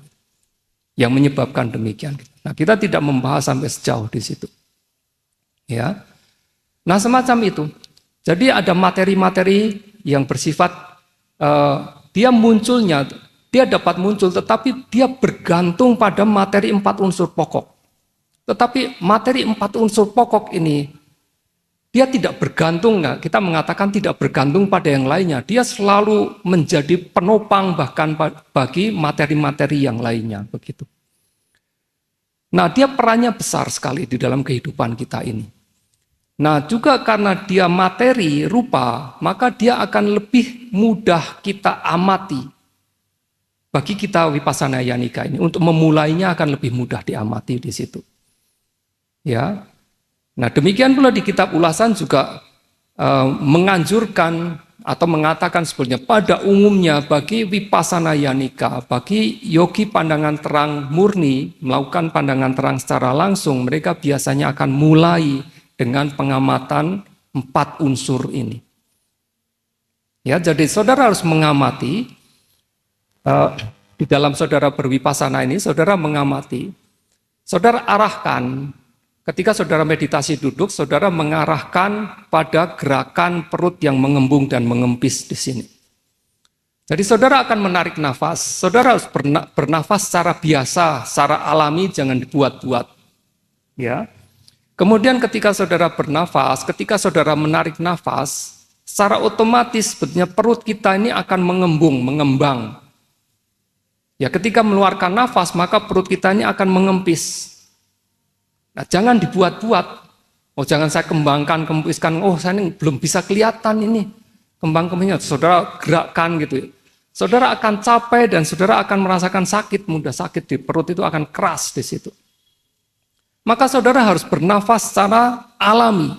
yang menyebabkan demikian. Nah, kita tidak membahas sampai sejauh di situ. Ya. Nah, semacam itu. Jadi ada materi-materi yang bersifat dia munculnya, dia dapat muncul tetapi dia bergantung pada materi 4 unsur pokok. Tetapi materi 4 unsur pokok ini dia tidak bergantung, nah, kita mengatakan tidak bergantung pada yang lainnya. Dia selalu menjadi penopang bahkan bagi materi-materi yang lainnya, begitu. Nah, dia perannya besar sekali di dalam kehidupan kita ini. Nah, juga karena dia materi rupa, maka dia akan lebih mudah kita amati. Bagi kita Vipassana Yanika ini, untuk memulainya akan lebih mudah diamati di situ. Ya. Nah, demikian pula di kitab ulasan juga menganjurkan atau mengatakan sebenarnya pada umumnya bagi Vipassana Yanika, bagi yogi pandangan terang murni, melakukan pandangan terang secara langsung, mereka biasanya akan mulai dengan pengamatan 4 unsur ini. Ya, jadi saudara harus mengamati, di dalam saudara berwipasana ini, saudara mengamati, saudara arahkan. Ketika saudara meditasi duduk, saudara mengarahkan pada gerakan perut yang mengembung dan mengempis di sini. Jadi saudara akan menarik nafas, saudara harus bernafas secara biasa, secara alami, jangan dibuat-buat. Ya. Kemudian ketika saudara bernafas, ketika saudara menarik nafas, secara otomatis sebetulnya perut kita ini akan mengembung, mengembang. Ya, ketika mengeluarkan nafas, maka perut kita ini akan mengempis. Nah, jangan dibuat-buat. Oh, jangan saya kembangkan, kempiskan. Oh, saya ini belum bisa kelihatan ini kembang-kembangnya. Saudara gerakkan gitu. Saudara akan capek dan saudara akan merasakan sakit, mudah sakit di perut itu akan keras di situ. Maka saudara harus bernafas secara alami.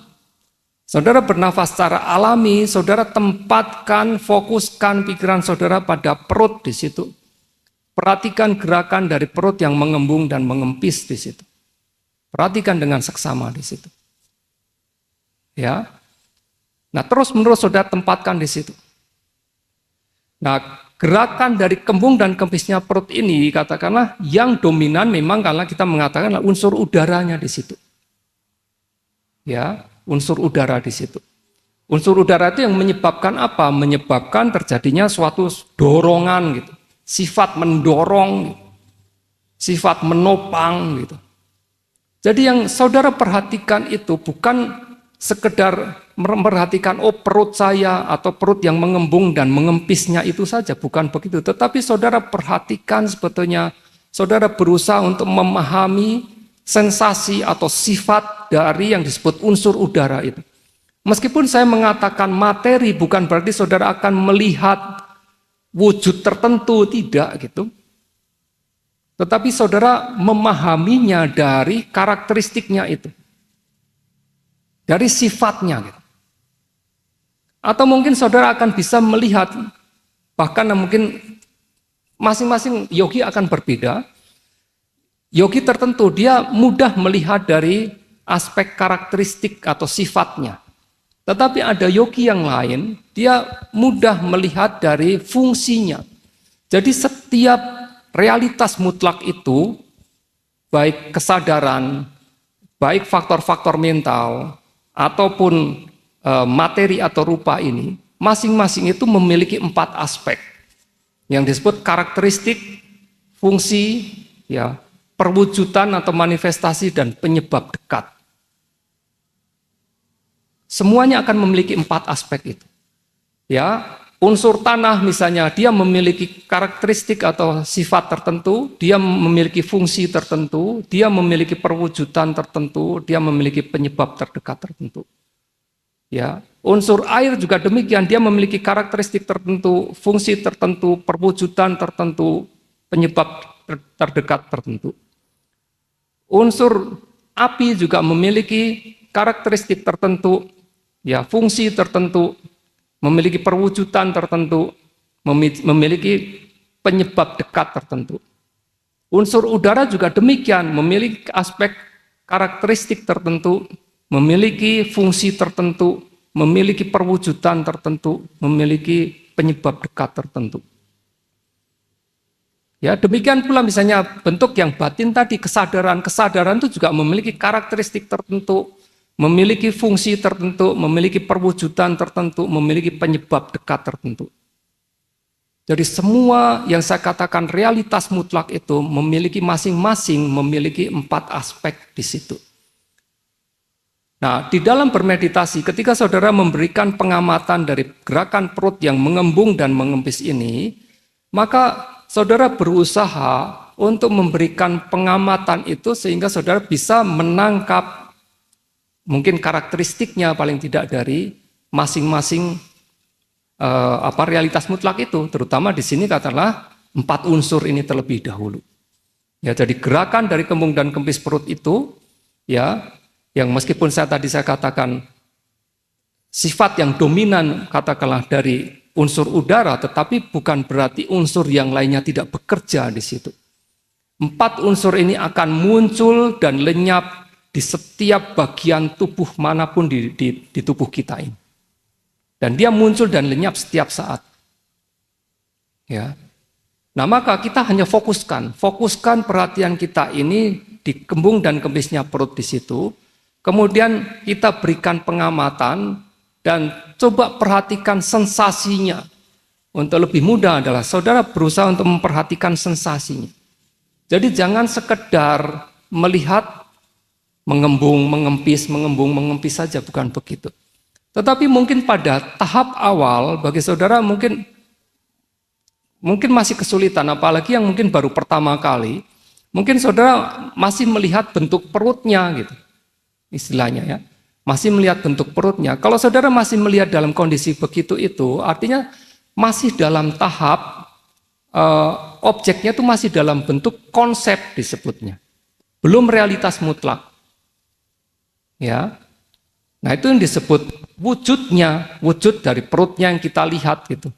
Saudara bernafas secara alami, saudara tempatkan, fokuskan pikiran saudara pada perut di situ. Perhatikan gerakan dari perut yang mengembung dan mengempis di situ. Perhatikan dengan seksama di situ. Ya. Nah, terus-menerus saudara tempatkan di situ. Nah, gerakan dari kembung dan kempisnya perut ini katakanlah yang dominan memang karena kita mengatakan unsur udaranya di situ. Ya, unsur udara di situ. Unsur udara itu yang menyebabkan apa? Menyebabkan terjadinya suatu dorongan gitu. Sifat mendorong, sifat menopang gitu. Jadi yang saudara perhatikan itu bukan sekedar memperhatikan perut saya atau perut yang mengembung dan mengempisnya itu saja, bukan begitu. Tetapi saudara perhatikan sebetulnya saudara berusaha untuk memahami sensasi atau sifat dari yang disebut unsur udara itu. Meskipun saya mengatakan materi bukan berarti saudara akan melihat wujud tertentu, tidak gitu. Tetapi saudara memahaminya dari karakteristiknya itu. Dari sifatnya gitu. Atau mungkin saudara akan bisa melihat, bahkan mungkin masing-masing yogi akan berbeda. Yogi tertentu dia mudah melihat dari aspek karakteristik atau sifatnya. Tetapi ada yogi yang lain, dia mudah melihat dari fungsinya. Jadi setiap realitas mutlak itu, baik kesadaran, baik faktor-faktor mental, ataupun materi atau rupa ini, masing-masing itu memiliki 4 aspek yang disebut karakteristik, fungsi, ya, perwujudan atau manifestasi, dan penyebab dekat. Semuanya akan memiliki 4 aspek itu. Ya, unsur tanah misalnya, dia memiliki karakteristik atau sifat tertentu, dia memiliki fungsi tertentu, dia memiliki perwujudan tertentu, dia memiliki penyebab terdekat tertentu. Ya, unsur air juga demikian, dia memiliki karakteristik tertentu, fungsi tertentu, perwujudan tertentu, penyebab terdekat tertentu. Unsur api juga memiliki karakteristik tertentu, ya, fungsi tertentu, memiliki perwujudan tertentu, memiliki penyebab dekat tertentu. Unsur udara juga demikian, memiliki aspek karakteristik tertentu, memiliki fungsi tertentu, memiliki perwujudan tertentu, memiliki penyebab dekat tertentu. Ya, demikian pula misalnya bentuk yang batin tadi, kesadaran itu juga memiliki karakteristik tertentu, memiliki fungsi tertentu, memiliki perwujudan tertentu, memiliki penyebab dekat tertentu. Jadi semua yang saya katakan realitas mutlak itu memiliki masing-masing memiliki 4 aspek di situ. Nah, di dalam bermeditasi, ketika saudara memberikan pengamatan dari gerakan perut yang mengembung dan mengempis ini, maka saudara berusaha untuk memberikan pengamatan itu sehingga saudara bisa menangkap mungkin karakteristiknya paling tidak dari masing-masing realitas mutlak itu, terutama di sini katakanlah 4 unsur ini terlebih dahulu. Ya, jadi gerakan dari kembung dan kempis perut itu, ya, yang meskipun saya katakan sifat yang dominan katakanlah dari unsur udara, tetapi bukan berarti unsur yang lainnya tidak bekerja di situ. 4 unsur ini akan muncul dan lenyap di setiap bagian tubuh manapun di tubuh kita ini. Dan dia muncul dan lenyap setiap saat. Ya. Nah, maka kita hanya fokuskan perhatian kita ini di kembung dan kempisnya perut di situ. Kemudian kita berikan pengamatan dan coba perhatikan sensasinya. Untuk lebih mudah adalah saudara berusaha untuk memperhatikan sensasinya. Jadi jangan sekedar melihat mengembung, mengempis saja, bukan begitu. Tetapi mungkin pada tahap awal bagi saudara mungkin masih kesulitan, apalagi yang mungkin baru pertama kali, mungkin saudara masih melihat bentuk perutnya gitu. Istilahnya ya, masih melihat bentuk perutnya. Kalau saudara masih melihat dalam kondisi begitu itu, artinya masih dalam tahap objeknya itu masih dalam bentuk konsep disebutnya, belum realitas mutlak. Ya, nah itu yang disebut wujudnya, wujud dari perutnya yang kita lihat gitu.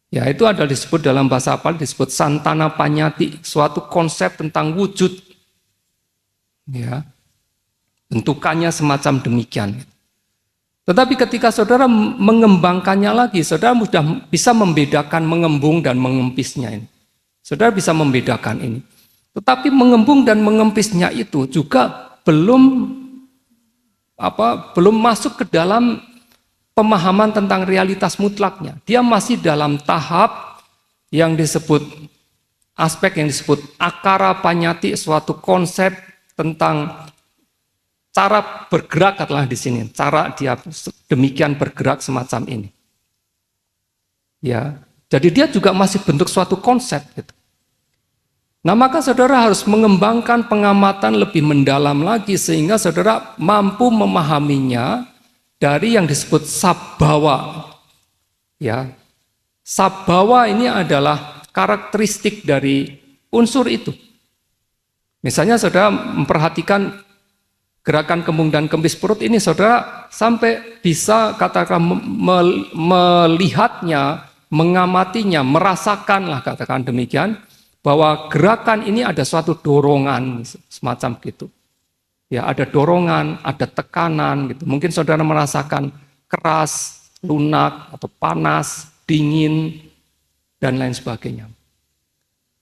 Ya, itu adalah disebut dalam bahasa Pali disebut santana panyati, suatu konsep tentang wujud. Ya. Bentukannya semacam demikian. Tetapi ketika saudara mengembangkannya lagi, saudara sudah bisa membedakan mengembung dan mengempisnya ini. Saudara bisa membedakan ini. Tetapi mengembung dan mengempisnya itu juga belum masuk ke dalam pemahaman tentang realitas mutlaknya. Dia masih dalam tahap yang disebut aspek yang disebut akara panyati, suatu konsep tentang cara bergerak adalah di sini, cara dia demikian bergerak semacam ini. Ya, jadi dia juga masih bentuk suatu konsep gitu. Nah, maka saudara harus mengembangkan pengamatan lebih mendalam lagi sehingga saudara mampu memahaminya dari yang disebut sabbawa. Ya, sabbawa ini adalah karakteristik dari unsur itu. Misalnya saudara memperhatikan gerakan kembung dan kempis perut ini, saudara sampai bisa katakan melihatnya, mengamatinya, merasakanlah katakan demikian, bahwa gerakan ini ada suatu dorongan semacam gitu. Ya, ada dorongan, ada tekanan gitu. Mungkin saudara merasakan keras, lunak, atau panas, dingin, dan lain sebagainya.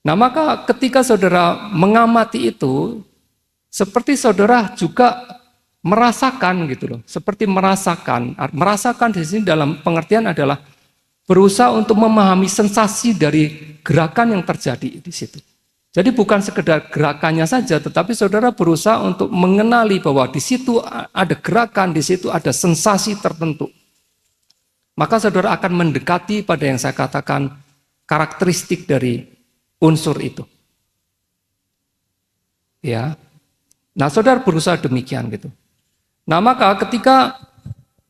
Nah, maka ketika saudara mengamati itu, seperti saudara juga merasakan gitu loh, seperti merasakan di sini dalam pengertian adalah berusaha untuk memahami sensasi dari gerakan yang terjadi di situ. Jadi bukan sekedar gerakannya saja, tetapi saudara berusaha untuk mengenali bahwa di situ ada gerakan, di situ ada sensasi tertentu. Maka saudara akan mendekati pada yang saya katakan karakteristik dari unsur itu. Ya. Nah, saudara berusaha demikian gitu. Nah, maka ketika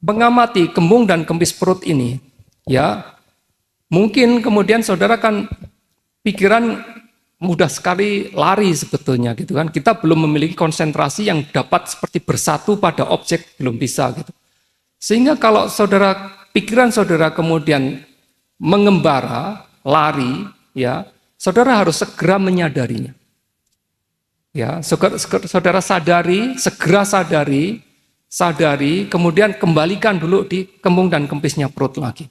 mengamati kembung dan kempis perut ini, ya, mungkin kemudian saudara kan pikiran mudah sekali lari sebetulnya gitu kan. Kita belum memiliki konsentrasi yang dapat seperti bersatu pada objek, belum bisa gitu. Sehingga kalau saudara pikiran saudara kemudian mengembara, lari, ya, saudara harus segera menyadarinya. Ya, saudara sadari, segera sadari, kemudian kembalikan dulu di kembung dan kempisnya perut lagi.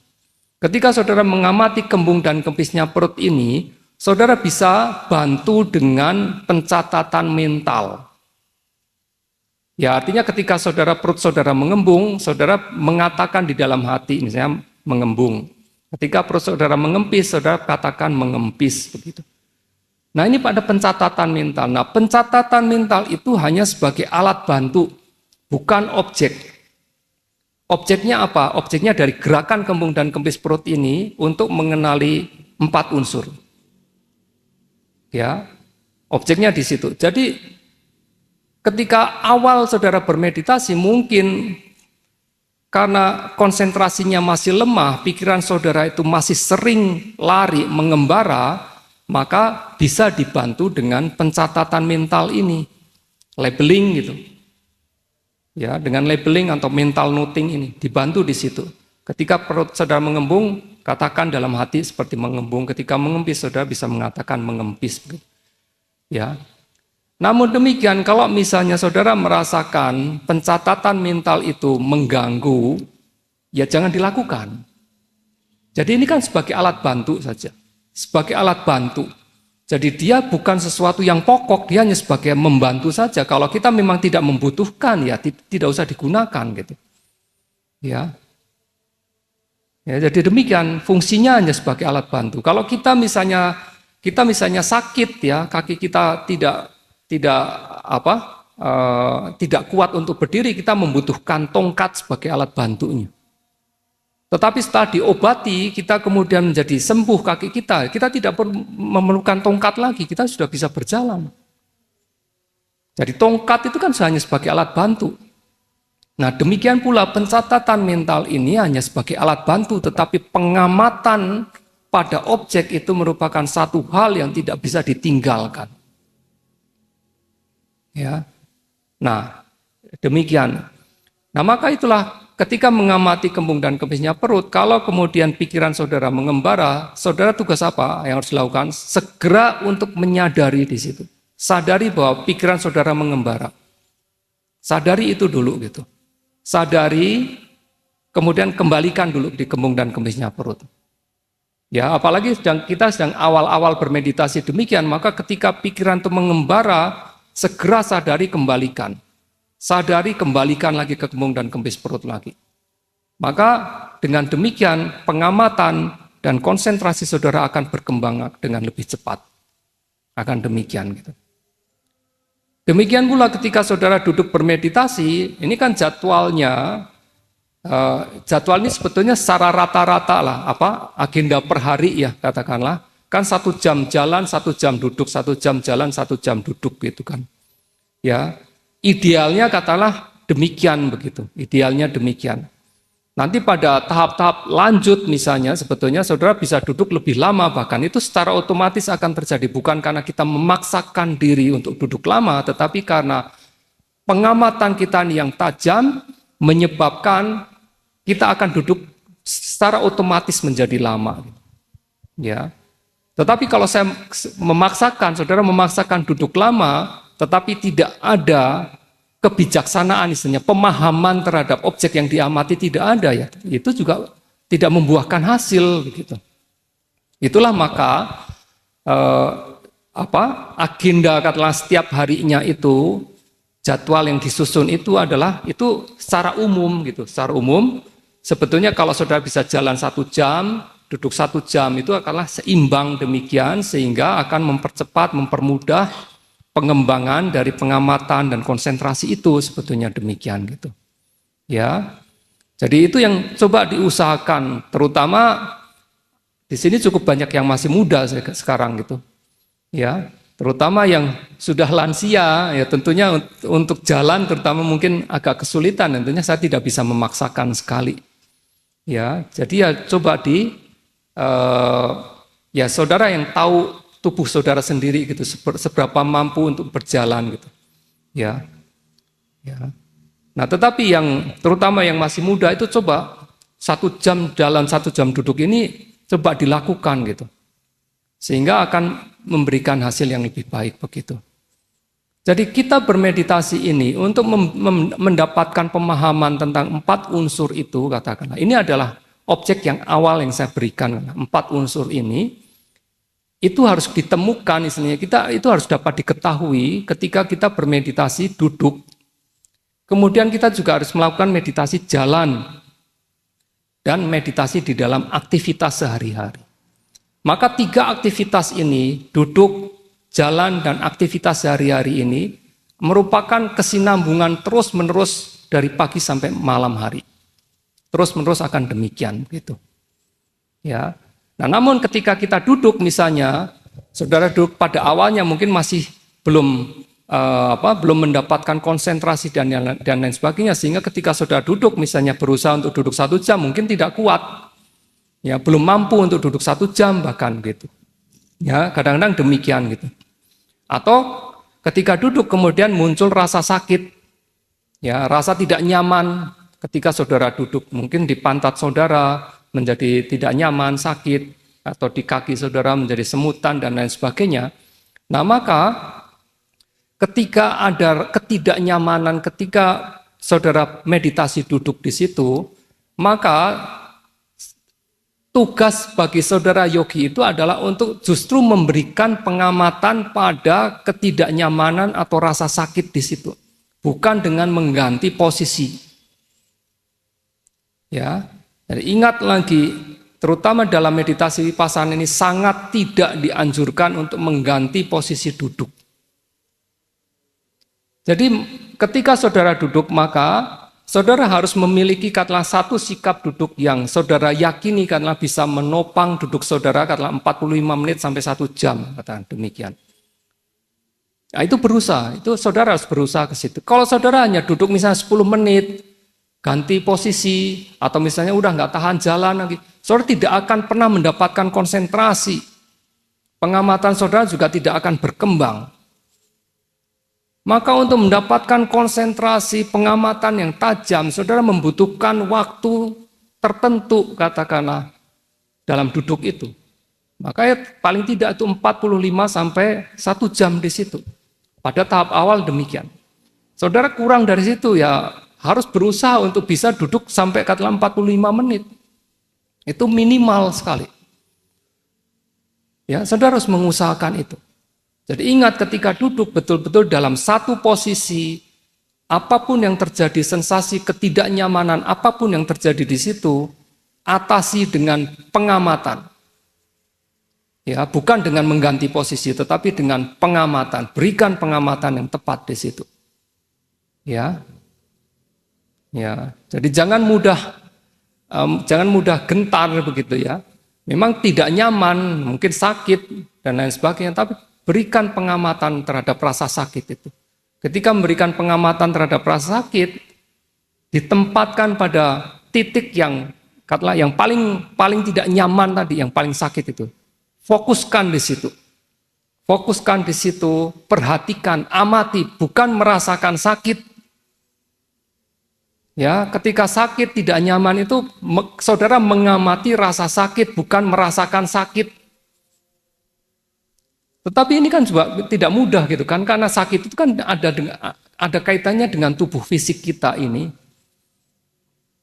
Ketika saudara mengamati kembung dan kempisnya perut ini, saudara bisa bantu dengan pencatatan mental. Ya, artinya ketika perut saudara mengembung, saudara mengatakan di dalam hati, misalnya mengembung. Ketika perut saudara mengempis, saudara katakan mengempis, begitu. Nah, ini pada pencatatan mental. Nah, pencatatan mental itu hanya sebagai alat bantu, bukan objek. Objeknya apa? Objeknya dari gerakan kembung dan kempis perut ini untuk mengenali 4 unsur. Ya, objeknya di situ. Jadi, ketika awal saudara bermeditasi, mungkin karena konsentrasinya masih lemah, pikiran saudara itu masih sering lari, mengembara, maka bisa dibantu dengan pencatatan mental ini, labeling gitu. Ya, dengan labeling atau mental noting ini dibantu di situ. Ketika perut saudara mengembung, katakan dalam hati seperti mengembung. Ketika mengempis, saudara bisa mengatakan mengempis. Ya. Namun demikian, kalau misalnya saudara merasakan pencatatan mental itu mengganggu, ya jangan dilakukan. Jadi ini kan sebagai alat bantu saja. Sebagai alat bantu. Jadi dia bukan sesuatu yang pokok, dia hanya sebagai membantu saja. Kalau kita memang tidak membutuhkan, ya tidak usah digunakan gitu. Ya. Ya, jadi demikian, fungsinya hanya sebagai alat bantu. Kalau kita misalnya sakit ya, kaki kita tidak kuat untuk berdiri, kita membutuhkan tongkat sebagai alat bantunya. Tetapi setelah diobati, kita kemudian menjadi sembuh kaki kita tidak perlu memerlukan tongkat lagi, kita sudah bisa berjalan. Jadi tongkat itu kan hanya sebagai alat bantu. Nah, demikian pula pencatatan mental ini hanya sebagai alat bantu, tetapi pengamatan pada objek itu merupakan satu hal yang tidak bisa ditinggalkan. Ya. Nah, demikian. Nah, maka itulah ketika mengamati kembung dan kempisnya perut, kalau kemudian pikiran saudara mengembara, saudara tugas apa yang harus dilakukan? Segera untuk menyadari di situ. Sadari bahwa pikiran saudara mengembara. Sadari itu dulu gitu. Sadari, kemudian kembalikan dulu di kembung dan kempisnya perut. Ya, apalagi kita sedang awal-awal bermeditasi demikian, maka ketika pikiran itu mengembara, segera sadari, kembalikan. Sadari, kembalikan lagi ke kembung dan kempis perut lagi. Maka dengan demikian pengamatan dan konsentrasi saudara akan berkembang dengan lebih cepat. Akan demikian gitu. Demikian pula ketika saudara duduk bermeditasi, ini kan jadwalnya, jadwal ini sebetulnya secara rata-rata lah, agenda per hari ya katakanlah, kan 1 jam jalan, 1 jam duduk, 1 jam jalan, 1 jam duduk gitu kan. Ya, idealnya katalah demikian begitu, idealnya demikian. Nanti pada tahap-tahap lanjut misalnya sebetulnya saudara bisa duduk lebih lama, bahkan itu secara otomatis akan terjadi, bukan karena kita memaksakan diri untuk duduk lama, tetapi karena pengamatan kita yang tajam menyebabkan kita akan duduk secara otomatis menjadi lama. Ya. Tetapi kalau saya memaksakan, saudara memaksakan duduk lama, tetapi tidak ada kebijaksanaan, istilahnya pemahaman terhadap objek yang diamati tidak ada, ya itu juga tidak membuahkan hasil begitu. Itulah maka agenda katakanlah setiap harinya itu, jadwal yang disusun itu adalah itu secara umum gitu. Secara umum sebetulnya kalau saudara bisa jalan 1 jam, duduk 1 jam itu akanlah seimbang demikian, sehingga akan mempercepat, mempermudah pengembangan dari pengamatan dan konsentrasi itu sebetulnya demikian gitu. Ya. Jadi itu yang coba diusahakan, terutama di sini cukup banyak yang masih muda sekarang gitu. Ya, terutama yang sudah lansia ya tentunya untuk jalan terutama mungkin agak kesulitan, tentunya saya tidak bisa memaksakan sekali. Ya, jadi ya coba ya saudara yang tahu tubuh saudara sendiri gitu, seberapa mampu untuk berjalan gitu. Ya. Ya. Nah, tetapi yang terutama yang masih muda itu coba 1 jam jalan, 1 jam duduk ini coba dilakukan gitu. Sehingga akan memberikan hasil yang lebih baik begitu. Jadi kita bermeditasi ini untuk mendapatkan pemahaman tentang 4 unsur itu, katakanlah. Ini adalah objek yang awal yang saya berikan, 4 unsur ini. Itu harus ditemukan, istilahnya itu harus dapat diketahui ketika kita bermeditasi duduk. Kemudian kita juga harus melakukan meditasi jalan dan meditasi di dalam aktivitas sehari-hari. Maka 3 aktivitas ini, duduk, jalan, dan aktivitas sehari-hari ini merupakan kesinambungan terus-menerus dari pagi sampai malam hari. Terus-menerus akan demikian gitu. Ya. Nah, namun ketika kita duduk misalnya, saudara duduk pada awalnya mungkin masih belum mendapatkan konsentrasi dan lain sebagainya, sehingga ketika saudara duduk misalnya berusaha untuk duduk 1 jam mungkin tidak kuat, ya belum mampu untuk duduk 1 jam bahkan gitu. Ya kadang-kadang demikian gitu. Atau ketika duduk kemudian muncul rasa sakit, ya rasa tidak nyaman ketika saudara duduk, mungkin di pantat saudara menjadi tidak nyaman, sakit, atau di kaki saudara menjadi semutan dan lain sebagainya. Nah, maka ketika ada ketidaknyamanan ketika saudara meditasi duduk di situ, maka tugas bagi saudara yogi itu adalah untuk justru memberikan pengamatan pada ketidaknyamanan atau rasa sakit di situ, bukan dengan mengganti posisi. Ya. Jadi ingat lagi, terutama dalam meditasi vipassana ini sangat tidak dianjurkan untuk mengganti posisi duduk. Jadi ketika saudara duduk, maka saudara harus memiliki katakanlah 1 sikap duduk yang saudara yakini katakanlah bisa menopang duduk saudara katakanlah 45 menit sampai 1 jam, katakan demikian. Nah, itu berusaha, itu saudara harus berusaha ke situ. Kalau saudara hanya duduk misalnya 10 menit, ganti posisi, atau misalnya udah nggak tahan jalan lagi, saudara tidak akan pernah mendapatkan konsentrasi. Pengamatan saudara juga tidak akan berkembang. Maka untuk mendapatkan konsentrasi pengamatan yang tajam, saudara membutuhkan waktu tertentu, katakanlah, dalam duduk itu. Makanya paling tidak itu 45 sampai 1 jam di situ. Pada tahap awal demikian. Saudara kurang dari situ ya harus berusaha untuk bisa duduk sampai katakanlah 45 menit. Itu minimal sekali. Ya, saudara harus mengusahakan itu. Jadi ingat ketika duduk betul-betul dalam satu posisi, apapun yang terjadi, sensasi ketidaknyamanan apapun yang terjadi di situ, atasi dengan pengamatan. Ya, bukan dengan mengganti posisi, tetapi dengan pengamatan. Berikan pengamatan yang tepat di situ. Ya, ya. Jadi jangan mudah gentar begitu ya. Memang tidak nyaman, mungkin sakit dan lain sebagainya, tapi berikan pengamatan terhadap rasa sakit itu. Ketika memberikan pengamatan terhadap rasa sakit, ditempatkan pada titik yang katakanlah yang paling tidak nyaman tadi, yang paling sakit itu. Fokuskan di situ. Fokuskan di situ, perhatikan, amati, bukan merasakan sakit. Ya, ketika sakit tidak nyaman itu saudara mengamati rasa sakit, bukan merasakan sakit. Tetapi ini kan juga tidak mudah gitu kan, karena sakit itu kan ada kaitannya dengan tubuh fisik kita ini.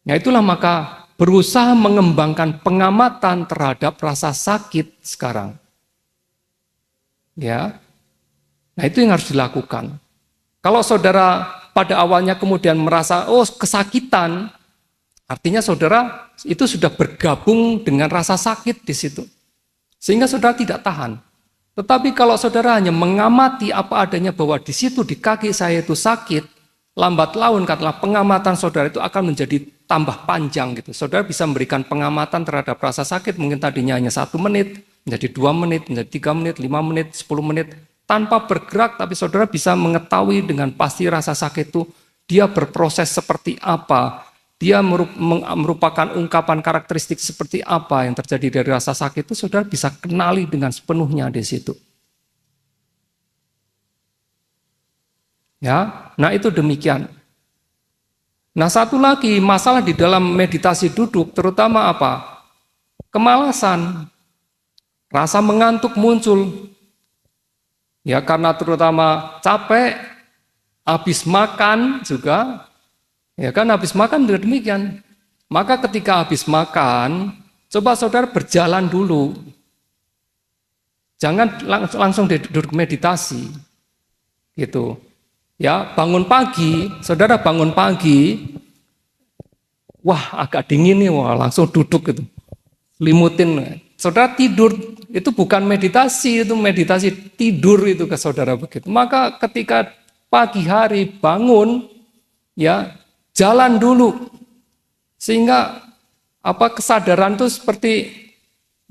Ya itulah maka berusaha mengembangkan pengamatan terhadap rasa sakit sekarang. Ya. Nah, itu yang harus dilakukan. Kalau saudara pada awalnya kemudian merasa kesakitan, artinya saudara itu sudah bergabung dengan rasa sakit di situ. Sehingga saudara tidak tahan. Tetapi kalau saudara hanya mengamati apa adanya bahwa di situ di kaki saya itu sakit, lambat laun katakanlah pengamatan saudara itu akan menjadi tambah panjang gitu. Saudara bisa memberikan pengamatan terhadap rasa sakit mungkin tadinya hanya 1 menit, menjadi 2 menit, menjadi 3 menit, 5 menit, 10 menit. Tanpa bergerak tapi saudara bisa mengetahui dengan pasti rasa sakit itu dia berproses seperti apa. Dia merupakan ungkapan karakteristik seperti apa yang terjadi dari rasa sakit itu saudara bisa kenali dengan sepenuhnya di situ. Ya, nah itu demikian. Nah, satu lagi masalah di dalam meditasi duduk terutama apa? Kemalasan. Rasa mengantuk muncul. Ya, karena terutama capek, habis makan juga. Ya kan, habis makan juga demikian. Maka ketika habis makan, coba saudara berjalan dulu. Jangan langsung duduk meditasi. Gitu. Ya, bangun pagi, saudara bangun pagi, wah agak dingin nih, wah langsung duduk gitu, limutin. Saudara tidur, itu bukan meditasi, itu meditasi tidur itu ke saudara begitu. Maka ketika pagi hari bangun, ya jalan dulu, sehingga kesadaran itu seperti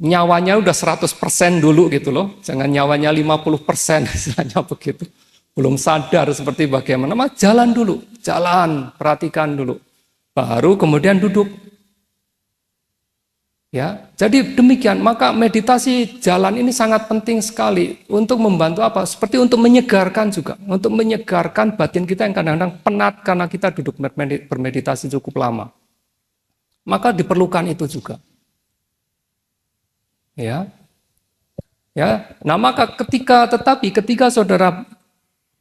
nyawanya udah 100% dulu gitu loh, jangan nyawanya 50% istilahnya begitu. Belum sadar seperti bagaimana, maka jalan dulu, jalan, perhatikan dulu. Baru kemudian duduk. Ya, jadi demikian, maka meditasi jalan ini sangat penting sekali untuk membantu apa? Seperti untuk menyegarkan juga, untuk menyegarkan batin kita yang kadang-kadang penat karena kita duduk bermeditasi cukup lama. Maka diperlukan itu juga. Ya. Ya, nah maka ketika saudara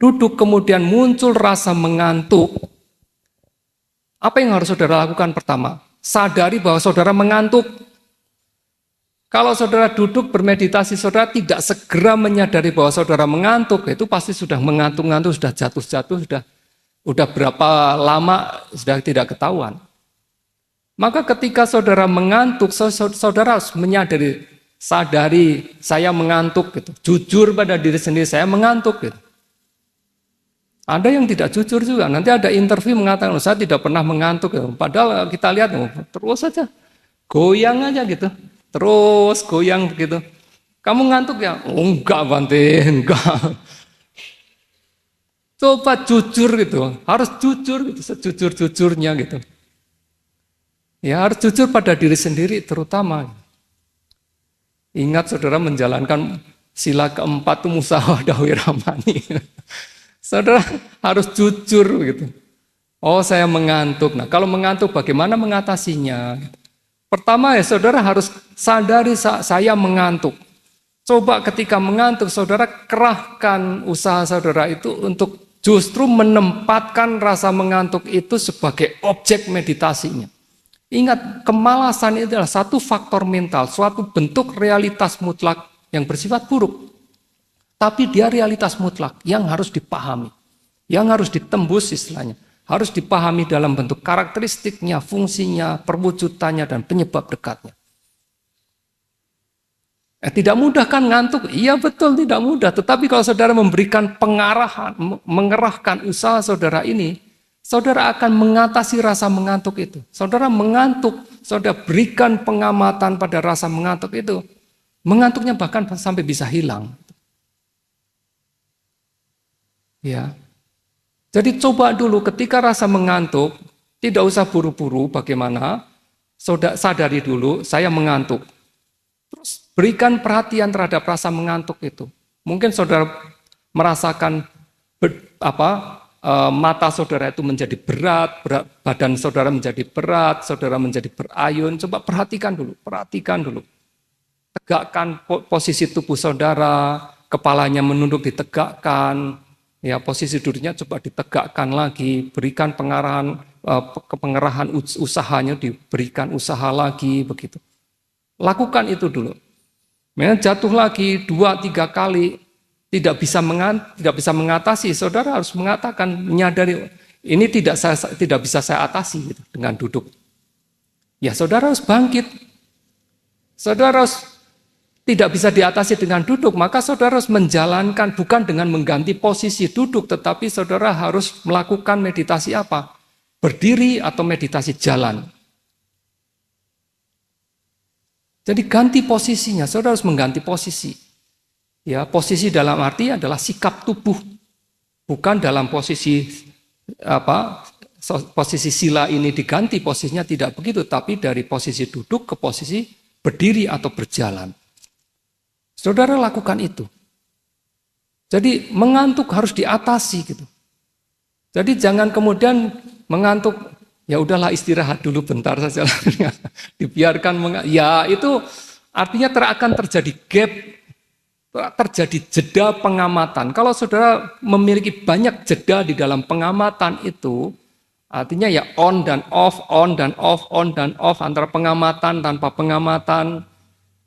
duduk kemudian muncul rasa mengantuk. Apa yang harus saudara lakukan pertama? Sadari bahwa saudara mengantuk. Kalau saudara duduk bermeditasi, saudara tidak segera menyadari bahwa saudara mengantuk, itu pasti sudah mengantuk-ngantuk, sudah jatuh-jatuh, sudah berapa lama sudah tidak ketahuan. Maka ketika saudara mengantuk, saudara harus sadari saya mengantuk gitu. Jujur pada diri sendiri, saya mengantuk gitu. Ada yang tidak jujur juga. Nanti ada interview mengatakan, saya tidak pernah mengantuk. Padahal kita lihat, terus saja. Goyang aja gitu. Terus goyang begitu. Kamu ngantuk ya? Oh, enggak Bante, enggak. Coba jujur gitu. Harus jujur gitu, sejujur-jujurnya gitu. Ya harus jujur pada diri sendiri terutama. Ingat saudara menjalankan sila keempat itu musyawarah wiramani. Saudara harus jujur gitu. Oh saya mengantuk. Nah kalau mengantuk bagaimana mengatasinya? Pertama ya saudara harus sadari saya mengantuk. Coba ketika mengantuk saudara kerahkan usaha saudara itu untuk justru menempatkan rasa mengantuk itu sebagai objek meditasinya. Ingat kemalasan itu adalah satu faktor mental, suatu bentuk realitas mutlak yang bersifat buruk. Tapi dia realitas mutlak yang harus dipahami, yang harus ditembus istilahnya. Harus dipahami dalam bentuk karakteristiknya, fungsinya, perwujudannya, dan penyebab dekatnya. Tidak mudah kan ngantuk? Iya betul tidak mudah. Tetapi kalau saudara memberikan pengarahan, mengerahkan usaha saudara ini, saudara akan mengatasi rasa mengantuk itu. Saudara mengantuk, saudara berikan pengamatan pada rasa mengantuk itu. Mengantuknya bahkan sampai bisa hilang. Ya. Jadi coba dulu ketika rasa mengantuk, tidak usah buru-buru bagaimana, saudara sadari dulu saya mengantuk. Terus berikan perhatian terhadap rasa mengantuk itu. Mungkin saudara merasakan mata saudara itu menjadi berat, badan saudara menjadi berat, saudara menjadi berayun. Coba perhatikan dulu. Tegakkan posisi tubuh saudara, kepalanya menunduk ditegakkan, ya posisi duduknya coba ditegakkan lagi, berikan pengerahan usahanya, diberikan usaha lagi begitu. Lakukan itu dulu. Jatuh lagi 2-3 kali tidak bisa mengatasi, saudara harus mengatakan, menyadari ini tidak bisa saya atasi gitu, dengan duduk. Ya saudara harus bangkit. Saudara harus tidak bisa diatasi dengan duduk, maka saudara harus menjalankan bukan dengan mengganti posisi duduk, tetapi saudara harus melakukan meditasi apa? Berdiri atau meditasi jalan. Jadi ganti posisinya, saudara harus mengganti posisi. Ya, posisi dalam arti adalah sikap tubuh, bukan dalam posisi posisi sila ini diganti posisinya, tidak begitu, tapi dari posisi duduk ke posisi berdiri atau berjalan. Saudara lakukan itu. Jadi mengantuk harus diatasi gitu. Jadi jangan kemudian mengantuk, ya udahlah istirahat dulu bentar saja. Dibiarkan ya itu artinya akan terjadi gap, terjadi jeda pengamatan. Kalau saudara memiliki banyak jeda di dalam pengamatan itu, artinya ya on dan off, on dan off, on dan off, antara pengamatan tanpa pengamatan,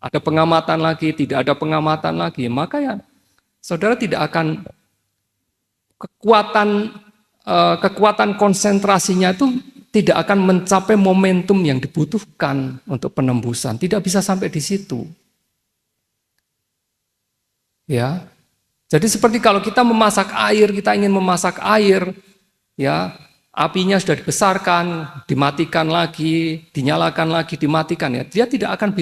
ada pengamatan lagi, tidak ada pengamatan lagi, maka ya saudara tidak akan kekuatan konsentrasinya itu tidak akan mencapai momentum yang dibutuhkan untuk penembusan, tidak bisa sampai di situ. Ya. Jadi seperti kalau kita memasak air, kita ingin memasak air, ya, apinya sudah dibesarkan, dimatikan lagi, dinyalakan lagi, dimatikan, ya. Dia tidak akan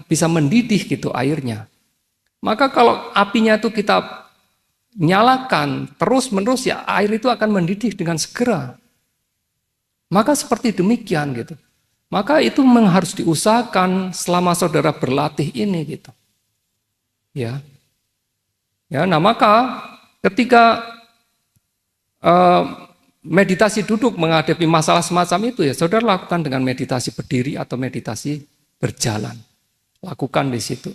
bisa mendidih gitu airnya. Maka kalau apinya itu kita nyalakan terus-menerus, ya air itu akan mendidih dengan segera. Maka seperti demikian gitu. Maka itu harus diusahakan selama saudara berlatih ini gitu. Ya. Ya, nah maka ketika meditasi duduk menghadapi masalah semacam itu, ya saudara lakukan dengan meditasi berdiri atau meditasi berjalan. Lakukan di situ.